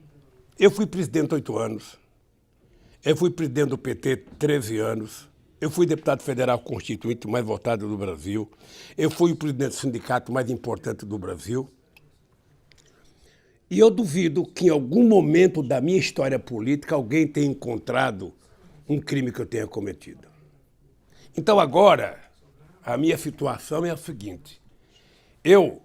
Eu fui presidente 8 anos, eu fui presidente do PT 13 anos, eu fui deputado federal constituinte mais votado do Brasil. Eu fui o presidente do sindicato mais importante do Brasil. E eu duvido que em algum momento da minha história política alguém tenha encontrado um crime que eu tenha cometido. Então agora, a minha situação é a seguinte. Eu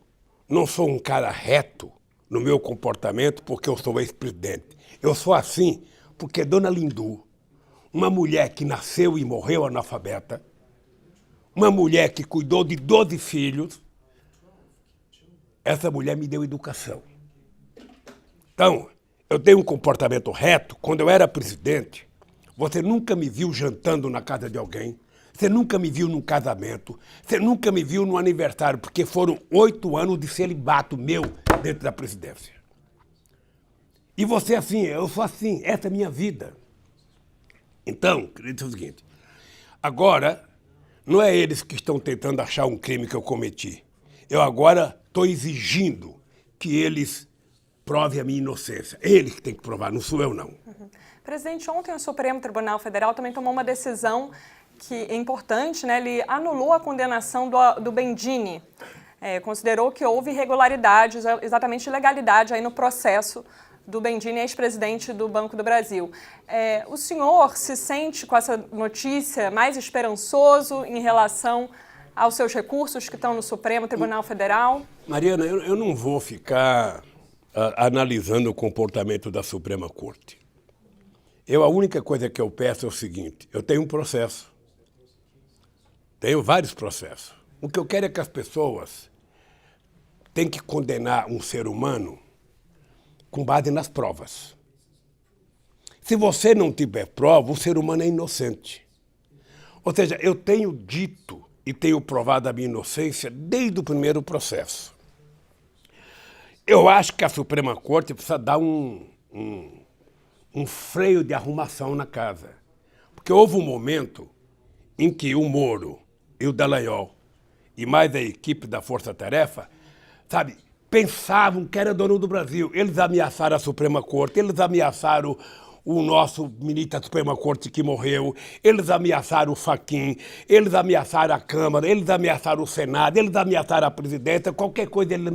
não sou um cara reto no meu comportamento porque eu sou ex-presidente. Eu sou assim porque Dona Lindu, uma mulher que nasceu e morreu analfabeta, uma mulher que cuidou de 12 filhos, essa mulher me deu educação. Então, eu tenho um comportamento reto. Quando eu era presidente, você nunca me viu jantando na casa de alguém, você nunca me viu num casamento, você nunca me viu num aniversário, porque foram 8 anos de celibato meu dentro da presidência. E você assim, eu sou assim, essa é a minha vida. Então, querido, é o seguinte, agora não é eles que estão tentando achar um crime que eu cometi. Eu agora estou exigindo que eles provem a minha inocência. Eles que têm que provar, não sou eu, não. Presidente, ontem o Supremo Tribunal Federal também tomou uma decisão que é importante, né? Ele anulou a condenação do Bendini. Considerou que houve irregularidades, exatamente ilegalidade aí no processo do Bendini, ex-presidente do Banco do Brasil. O senhor se sente com essa notícia mais esperançoso em relação aos seus recursos que estão no Supremo Tribunal Federal? Mariana, eu não vou ficar analisando o comportamento da Suprema Corte. A única coisa que eu peço é o seguinte: eu tenho um processo. Tenho vários processos. O que eu quero é que as pessoas têm que condenar um ser humano com base nas provas. Se você não tiver prova, o ser humano é inocente. Ou seja, eu tenho dito e tenho provado a minha inocência desde o primeiro processo. Eu acho que a Suprema Corte precisa dar um freio de arrumação na casa. Porque houve um momento em que o Moro e o Dallagnol e mais a equipe da Força Tarefa, sabe, pensavam que era dono do Brasil. Eles ameaçaram a Suprema Corte, eles ameaçaram o nosso ministro da Suprema Corte que morreu, eles ameaçaram o Fachin, eles ameaçaram a Câmara, eles ameaçaram o Senado, eles ameaçaram a presidência, qualquer coisa eles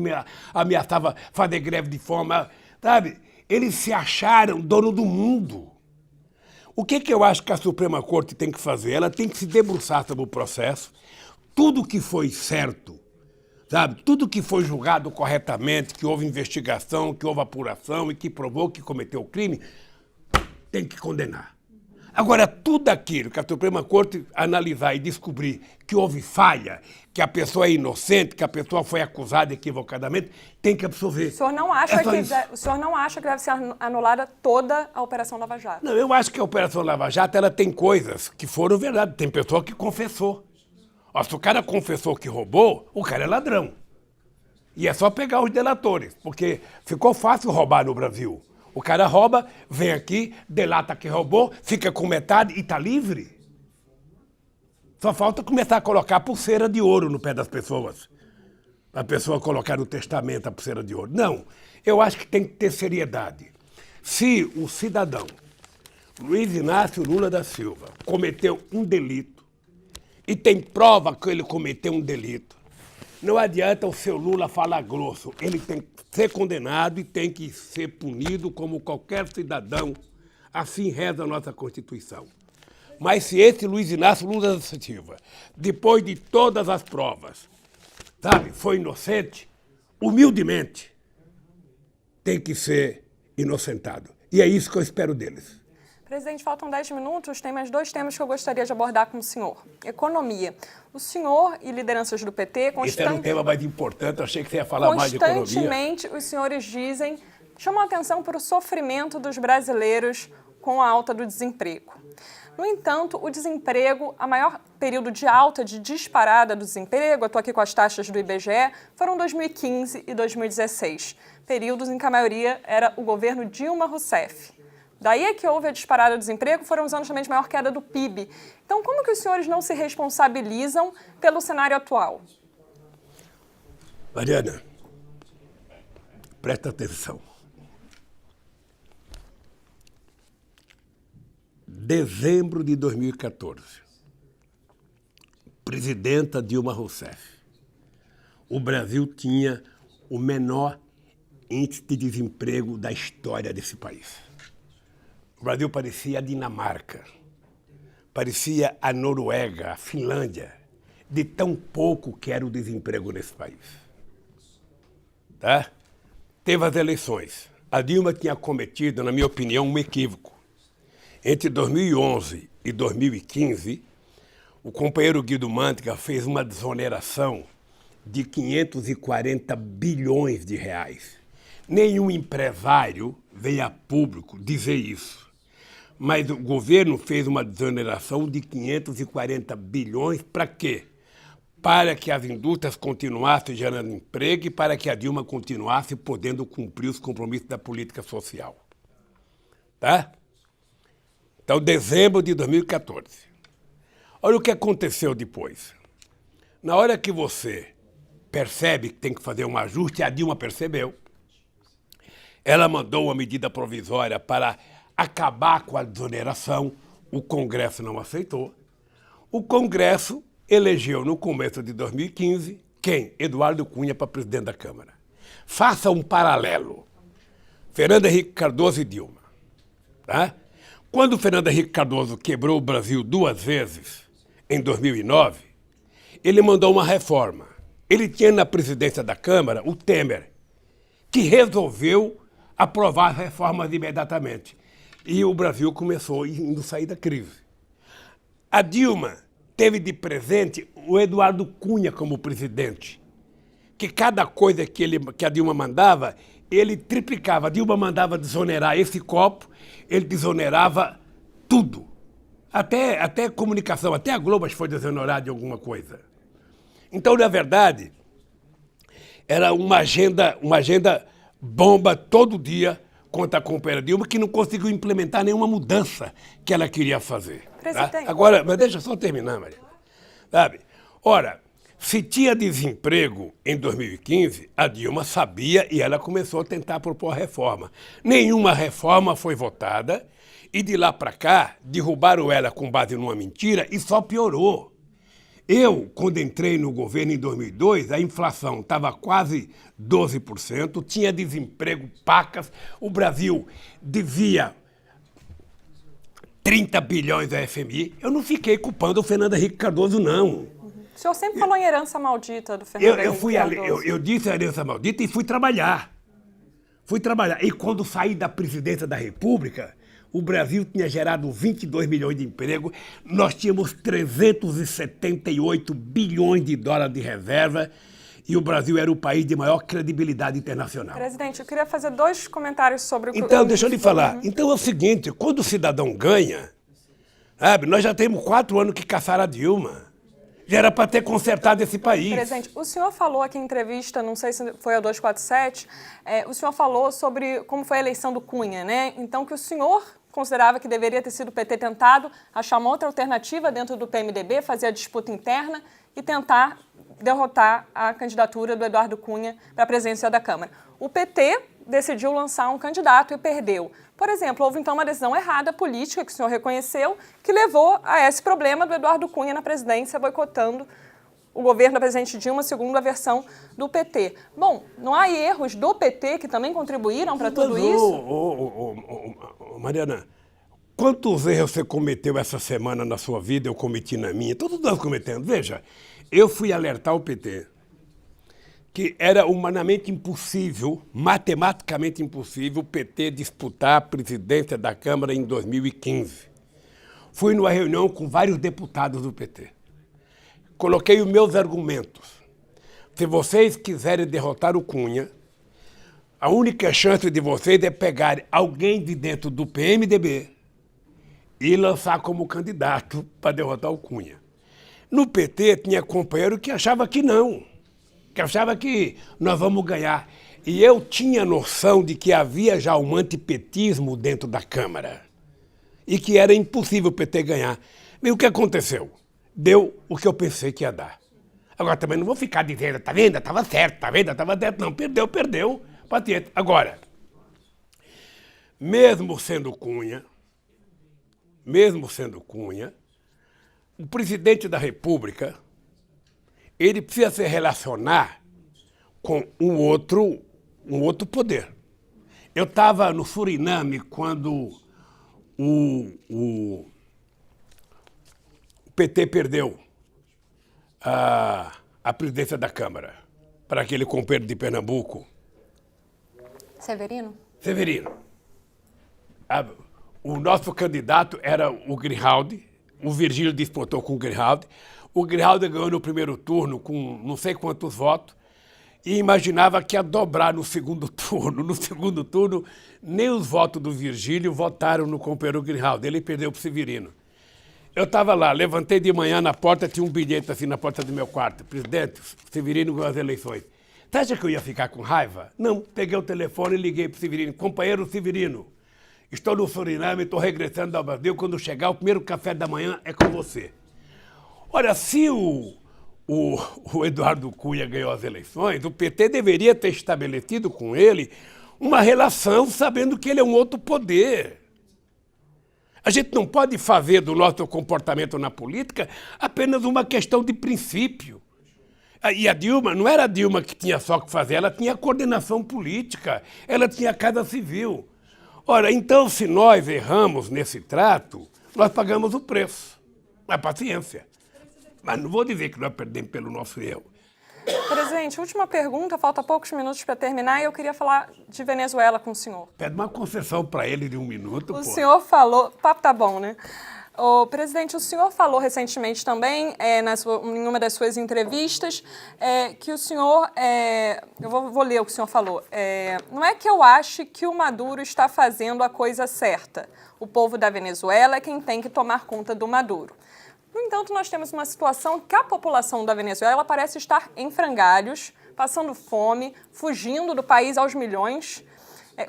ameaçavam fazer greve de fome, sabe? Eles se acharam dono do mundo. O que eu acho que a Suprema Corte tem que fazer? Ela tem que se debruçar sobre o processo, tudo que foi certo, sabe? Tudo que foi julgado corretamente, que houve investigação, que houve apuração e que provou que cometeu o crime, tem que condenar. Agora, tudo aquilo que a Suprema Corte analisar e descobrir que houve falha, que a pessoa é inocente, que a pessoa foi acusada equivocadamente, tem que absolver. O senhor não acha que deve ser anulada toda a Operação Lava Jato? Não, eu acho que a Operação Lava Jato ela tem coisas que foram verdade. Tem pessoa que confessou. Ó, se o cara confessou que roubou, o cara é ladrão. E é só pegar os delatores, porque ficou fácil roubar no Brasil. O cara rouba, vem aqui, delata que roubou, fica com metade e está livre. Só falta começar a colocar pulseira de ouro no pé das pessoas. A pessoa colocar no testamento a pulseira de ouro. Não, eu acho que tem que ter seriedade. Se o cidadão Luiz Inácio Lula da Silva cometeu um delito e tem prova que ele cometeu um delito, não adianta o seu Lula falar grosso. Ele tem que ser condenado e tem que ser punido como qualquer cidadão. Assim reza a nossa Constituição. Mas se esse Luiz Inácio Lula da Silva, depois de todas as provas, sabe, foi inocente, humildemente, tem que ser inocentado. E é isso que eu espero deles. Presidente, faltam 10 minutos, tem mais 2 temas que eu gostaria de abordar com o senhor. Economia. O senhor e lideranças do PT... Esse era um tema mais importante, eu achei que você ia falar mais de economia. Constantemente, os senhores chamam a atenção para o sofrimento dos brasileiros com a alta do desemprego. No entanto, o desemprego, a maior período de alta, de disparada do desemprego, eu estou aqui com as taxas do IBGE, foram 2015 e 2016, períodos em que a maioria era o governo Dilma Rousseff. Daí é que houve a disparada do desemprego, foram os anos também de maior queda do PIB. Então, como que os senhores não se responsabilizam pelo cenário atual? Mariana, presta atenção. Dezembro de 2014, presidenta Dilma Rousseff. O Brasil tinha o menor índice de desemprego da história desse país. O Brasil parecia a Dinamarca, parecia a Noruega, a Finlândia, de tão pouco que era o desemprego nesse país. Tá? Teve as eleições. A Dilma tinha cometido, na minha opinião, um equívoco. Entre 2011 e 2015, o companheiro Guido Mantega fez uma desoneração de 540 bilhões de reais. Nenhum empresário veio a público dizer isso. Mas o governo fez uma desoneração de 540 bilhões para quê? Para que as indústrias continuassem gerando emprego e para que a Dilma continuasse podendo cumprir os compromissos da política social. Tá? Então, dezembro de 2014. Olha o que aconteceu depois. Na hora que você percebe que tem que fazer um ajuste, a Dilma percebeu. Ela mandou uma medida provisória para acabar com a desoneração, o Congresso não aceitou. O Congresso elegeu no começo de 2015, quem? Eduardo Cunha para presidente da Câmara. Faça um paralelo. Fernando Henrique Cardoso e Dilma. Tá? Quando o Fernando Henrique Cardoso quebrou o Brasil 2 vezes, em 2009, ele mandou uma reforma. Ele tinha na presidência da Câmara o Temer, que resolveu aprovar as reformas imediatamente. E o Brasil começou a sair da crise. A Dilma teve de presente o Eduardo Cunha como presidente, que cada coisa que a Dilma mandava, ele triplicava. A Dilma mandava desonerar esse copo, ele desonerava tudo. Até comunicação, até a Globo foi desonerada de alguma coisa. Então, na verdade, era uma agenda bomba todo dia contra a companheira Dilma, que não conseguiu implementar nenhuma mudança que ela queria fazer. Tá? Agora, mas deixa eu só terminar, Maria. Sabe? Ora, se tinha desemprego em 2015, a Dilma sabia e ela começou a tentar propor reforma. Nenhuma reforma foi votada e de lá para cá derrubaram ela com base numa mentira e só piorou. Eu, quando entrei no governo em 2002, a inflação estava quase 12%, tinha desemprego, pacas, o Brasil devia 30 bilhões à FMI. Eu não fiquei culpando o Fernando Henrique Cardoso, não. O senhor sempre falou em herança maldita do Fernando Henrique Cardoso. Eu disse a herança maldita e fui trabalhar. E quando saí da presidência da República, o Brasil tinha gerado 22 milhões de empregos, nós tínhamos 378 bilhões de dólares de reserva e o Brasil era o país de maior credibilidade internacional. Presidente, eu queria fazer 2 comentários sobre o que... Então, deixa eu lhe falar. Então é o seguinte, quando o cidadão ganha, sabe, nós já temos 4 anos que caçaram a Dilma. Já era para ter consertado esse país. Presidente, o senhor falou aqui em entrevista, não sei se foi a 247, o senhor falou sobre como foi a eleição do Cunha, né? Então, que o senhor considerava que deveria ter sido o PT tentado achar uma outra alternativa dentro do PMDB, fazer a disputa interna e tentar derrotar a candidatura do Eduardo Cunha para a presidência da Câmara. O PT decidiu lançar um candidato e perdeu. Por exemplo, houve então uma decisão errada política, que o senhor reconheceu, que levou a esse problema do Eduardo Cunha na presidência, boicotando o governo da presidente Dilma, segundo a versão do PT. Bom, não há erros do PT que também contribuíram para tudo isso? Mariana, quantos erros você cometeu essa semana na sua vida, eu cometi na minha? Todos nós cometemos. Veja, eu fui alertar o PT que era humanamente impossível, matematicamente impossível, o PT disputar a presidência da Câmara em 2015. Fui numa reunião com vários deputados do PT. Coloquei os meus argumentos. Se vocês quiserem derrotar o Cunha, a única chance de vocês é pegar alguém de dentro do PMDB e lançar como candidato para derrotar o Cunha. No PT tinha companheiro que achava que não, que achava que nós vamos ganhar. E eu tinha noção de que havia já um antipetismo dentro da Câmara e que era impossível o PT ganhar. E o que aconteceu? Deu o que eu pensei que ia dar. Agora também não vou ficar dizendo, tá vendo? Estava certo, tá vendo? Estava certo. Não, perdeu. Paciente. Agora, mesmo sendo Cunha, o presidente da República, ele precisa se relacionar com um outro poder. Eu estava no Suriname quando o PT perdeu a presidência da Câmara para aquele companheiro de Pernambuco. Severino. O nosso candidato era o Grijaldi, o Virgílio disputou com o Grijaldi. O Grijaldi ganhou no primeiro turno com não sei quantos votos e imaginava que ia dobrar no segundo turno. No segundo turno, nem os votos do Virgílio votaram no companheiro Grijaldi. Ele perdeu para o Severino. Eu estava lá, levantei de manhã na porta, tinha um bilhete assim na porta do meu quarto. Presidente, o Severino ganhou as eleições. Você acha que eu ia ficar com raiva? Não, peguei o telefone e liguei para o Severino. Companheiro Severino, estou no Suriname, estou regressando ao Brasil. Quando chegar, o primeiro café da manhã é com você. Olha, se o Eduardo Cunha ganhou as eleições, o PT deveria ter estabelecido com ele uma relação sabendo que ele é um outro poder. A gente não pode fazer do nosso comportamento na política apenas uma questão de princípio. E a Dilma, não era a Dilma que tinha só que fazer, ela tinha coordenação política, ela tinha Casa Civil. Ora, então, se nós erramos nesse trato, nós pagamos o preço. Mas paciência. Mas não vou dizer que nós perdemos pelo nosso erro. Presidente, última pergunta, falta poucos minutos para terminar e eu queria falar de Venezuela com o senhor. Pede uma concessão para ele de 1 minuto, O senhor falou... O papo tá bom, né? Ô, presidente, o senhor falou recentemente também, em uma das suas entrevistas, que o senhor... eu vou ler o que o senhor falou. Não é que eu ache que o Maduro está fazendo a coisa certa. O povo da Venezuela é quem tem que tomar conta do Maduro. No entanto, nós temos uma situação que a população da Venezuela parece estar em frangalhos, passando fome, fugindo do país aos milhões.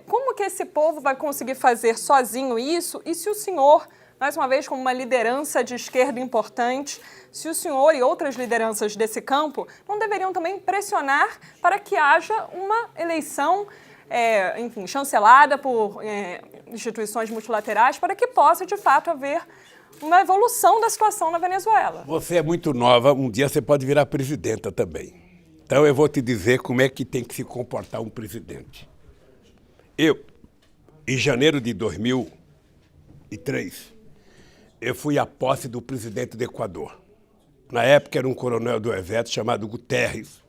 Como que esse povo vai conseguir fazer sozinho isso? E se o senhor, mais uma vez, como uma liderança de esquerda importante, se o senhor e outras lideranças desse campo não deveriam também pressionar para que haja uma eleição, enfim, chancelada por instituições multilaterais, para que possa, de fato, haver uma evolução da situação na Venezuela? Você é muito nova, um dia você pode virar presidenta também. Então eu vou te dizer como é que tem que se comportar um presidente. Eu, em janeiro de 2003, eu fui à posse do presidente do Equador. Na época era um coronel do exército chamado Guterres.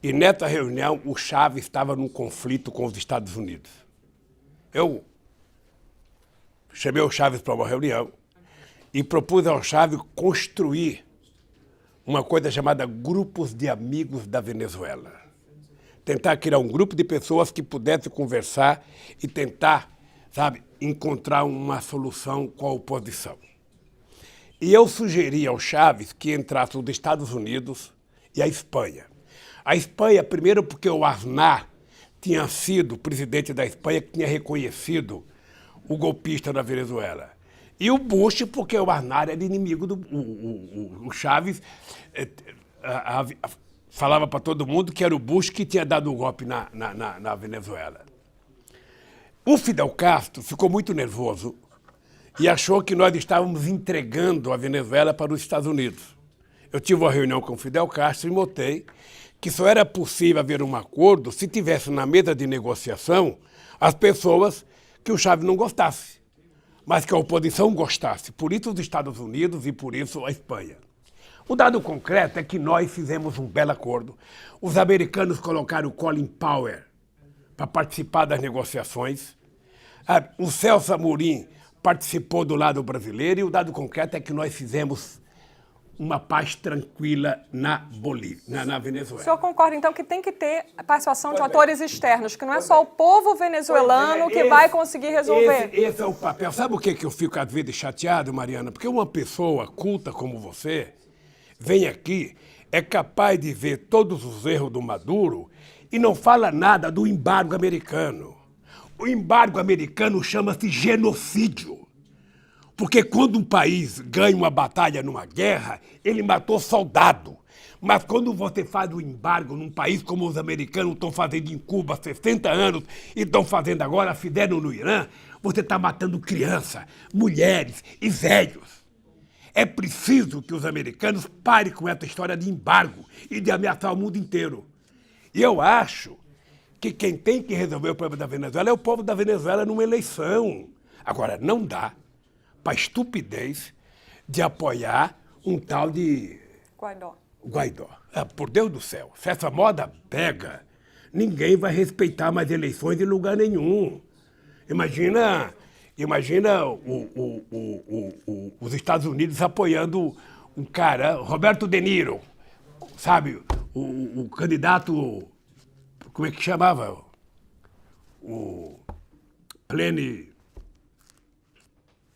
E nessa reunião o Chávez estava num conflito com os Estados Unidos. Eu chamei o Chávez para uma reunião e propus ao Chávez construir uma coisa chamada Grupos de Amigos da Venezuela. Tentar criar um grupo de pessoas que pudessem conversar e tentar, sabe, encontrar uma solução com a oposição. E eu sugeri ao Chávez que entrasse os Estados Unidos e a Espanha. A Espanha, primeiro porque o Aznar tinha sido presidente da Espanha, que tinha reconhecido o golpista da Venezuela. E o Bush, porque o Aznar era inimigo do... O Chávez falava para todo mundo que era o Bush que tinha dado o golpe na Venezuela. O Fidel Castro ficou muito nervoso e achou que nós estávamos entregando a Venezuela para os Estados Unidos. Eu tive uma reunião com o Fidel Castro e notei que só era possível haver um acordo se tivesse na mesa de negociação as pessoas que o Chávez não gostasse, mas que a oposição gostasse. Por isso os Estados Unidos e por isso a Espanha. O dado concreto é que nós fizemos um belo acordo. Os americanos colocaram o Colin Powell para participar das negociações. O Celso Amorim participou do lado brasileiro e o dado concreto é que nós fizemos uma paz tranquila na Bolívia, na Venezuela. O senhor concorda, então, que tem que ter a participação de atores externos, que não é só o povo venezuelano que vai conseguir resolver? Esse é o papel. Sabe o que eu fico às vezes chateado, Mariana? Porque uma pessoa culta como você vem aqui, é capaz de ver todos os erros do Maduro e não fala nada do embargo americano. O embargo americano chama-se genocídio. Porque quando um país ganha uma batalha numa guerra, ele matou soldado. Mas quando você faz o embargo num país como os americanos estão fazendo em Cuba há 60 anos e estão fazendo agora, fizeram no Irã, você está matando crianças, mulheres e velhos. É preciso que os americanos parem com essa história de embargo e de ameaçar o mundo inteiro. E eu acho que quem tem que resolver o problema da Venezuela é o povo da Venezuela numa eleição. Agora, não dá para a estupidez de apoiar um tal de Guaidó. Por Deus do céu, se essa moda pega, ninguém vai respeitar mais eleições em lugar nenhum. Imagina os Estados Unidos apoiando um cara, Roberto De Niro, sabe? O candidato, como é que chamava? O Plene...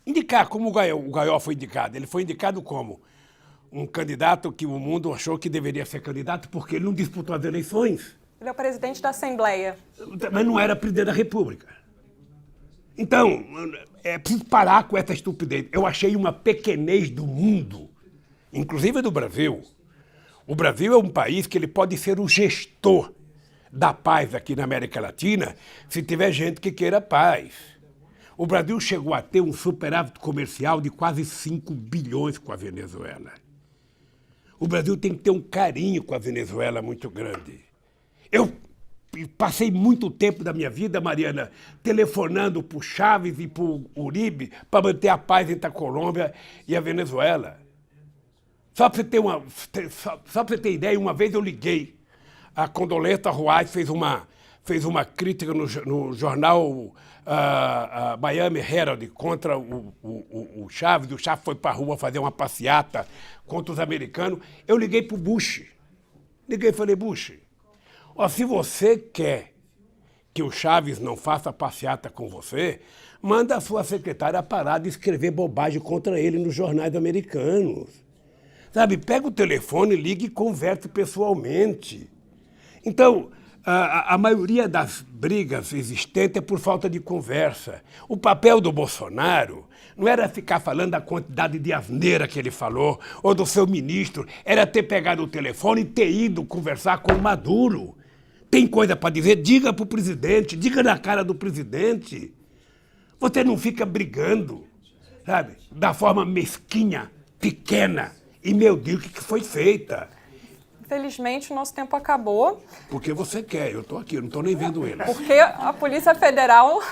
Indicar como o Guaidó foi indicado. Ele foi indicado como um candidato que o mundo achou que deveria ser candidato porque ele não disputou as eleições. Ele é o presidente da Assembleia. Mas não era presidente da República. Então, é preciso parar com essa estupidez. Eu achei uma pequenez do mundo, inclusive do Brasil. O Brasil é um país que ele pode ser o gestor da paz aqui na América Latina se tiver gente que queira paz. O Brasil chegou a ter um superávit comercial de quase 5 bilhões com a Venezuela. O Brasil tem que ter um carinho com a Venezuela muito grande. Eu passei muito tempo da minha vida, Mariana, telefonando para o Chávez e para o Uribe para manter a paz entre a Colômbia e a Venezuela. Só para você ter ideia, uma vez eu liguei, a Condoleezza Rice fez uma crítica no jornal Miami Herald contra o Chávez. O Chávez foi para a rua fazer uma passeata contra os americanos. Eu liguei para o Bush. Liguei e falei, Bush, ó, se você quer que o Chávez não faça passeata com você, manda a sua secretária parar de escrever bobagem contra ele nos jornais americanos. Sabe, pega o telefone, ligue e converse pessoalmente. Então, a maioria das brigas existentes é por falta de conversa. O papel do Bolsonaro não era ficar falando da quantidade de asneira que ele falou, ou do seu ministro, era ter pegado o telefone e ter ido conversar com o Maduro. Tem coisa para dizer? Diga para o presidente, diga na cara do presidente. Você não fica brigando, sabe, da forma mesquinha, pequena. E, meu Deus, o que foi feita? Infelizmente, o nosso tempo acabou. Porque você quer, eu estou aqui, eu não estou nem vendo eles. Porque a Polícia Federal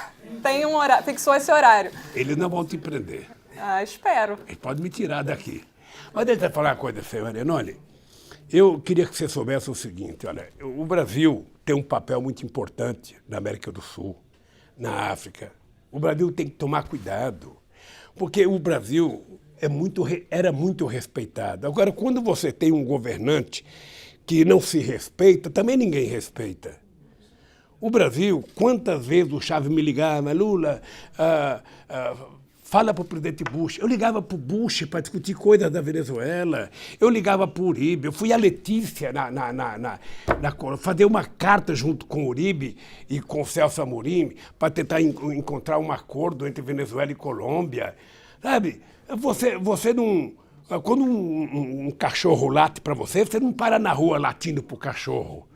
tem um horário, fixou esse horário. Eles não vão te prender. Ah, espero. Eles podem me tirar daqui. Mas deixa eu falar uma coisa, senhor Mariana. Olha, eu queria que você soubesse o seguinte, olha, o Brasil tem um papel muito importante na América do Sul, na África. O Brasil tem que tomar cuidado, porque o Brasil era muito respeitado. Agora, quando você tem um governante que não se respeita, também ninguém respeita. O Brasil, quantas vezes o Chávez me ligava, Lula, fala para o presidente Bush. Eu ligava para o Bush para discutir coisas da Venezuela. Eu ligava para o Uribe. Eu fui a Letícia fazer uma carta junto com o Uribe e com o Celso Amorim para tentar encontrar um acordo entre Venezuela e Colômbia. Sabe? Você não... Quando um cachorro late para você, você não para na rua latindo para o cachorro.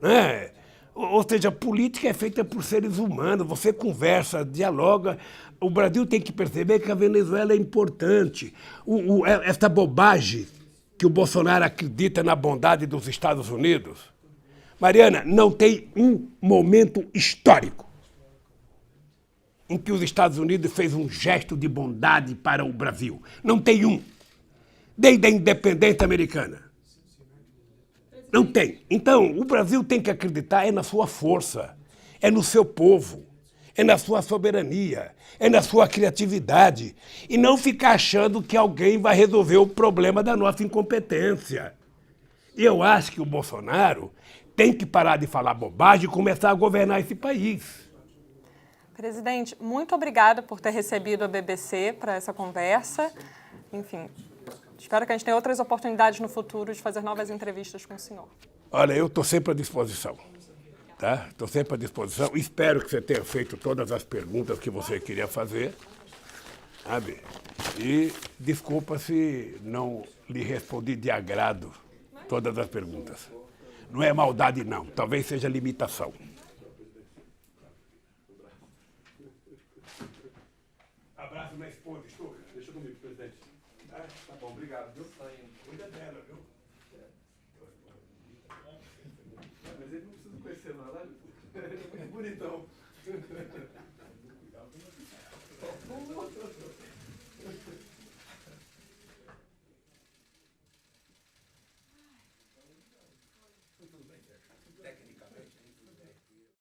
Né? Ou seja, a política é feita por seres humanos. Você conversa, dialoga. O Brasil tem que perceber que a Venezuela é importante. Essa bobagem que o Bolsonaro acredita na bondade dos Estados Unidos. Mariana, não tem um momento histórico em que os Estados Unidos fez um gesto de bondade para o Brasil. Não tem um. Desde a independência americana. Não tem. Então, o Brasil tem que acreditar na sua força, é no seu povo, é na sua soberania, é na sua criatividade. E não ficar achando que alguém vai resolver o problema da nossa incompetência. E eu acho que o Bolsonaro tem que parar de falar bobagem e começar a governar esse país. Presidente, muito obrigada por ter recebido a BBC para essa conversa. Enfim, espero que a gente tenha outras oportunidades no futuro de fazer novas entrevistas com o senhor. Olha, eu estou sempre à disposição. Tá? Estou sempre à disposição. Espero que você tenha feito todas as perguntas que você queria fazer. Sabe? E desculpa se não lhe respondi de agrado todas as perguntas. Não é maldade, não. Talvez seja limitação. Abraço na esposa, Stuka. Deixa comigo, presidente. Tá bom, obrigado, viu? Cuida dela, viu? Mas ele não precisa conhecer, não, né? Ele é muito bonitão.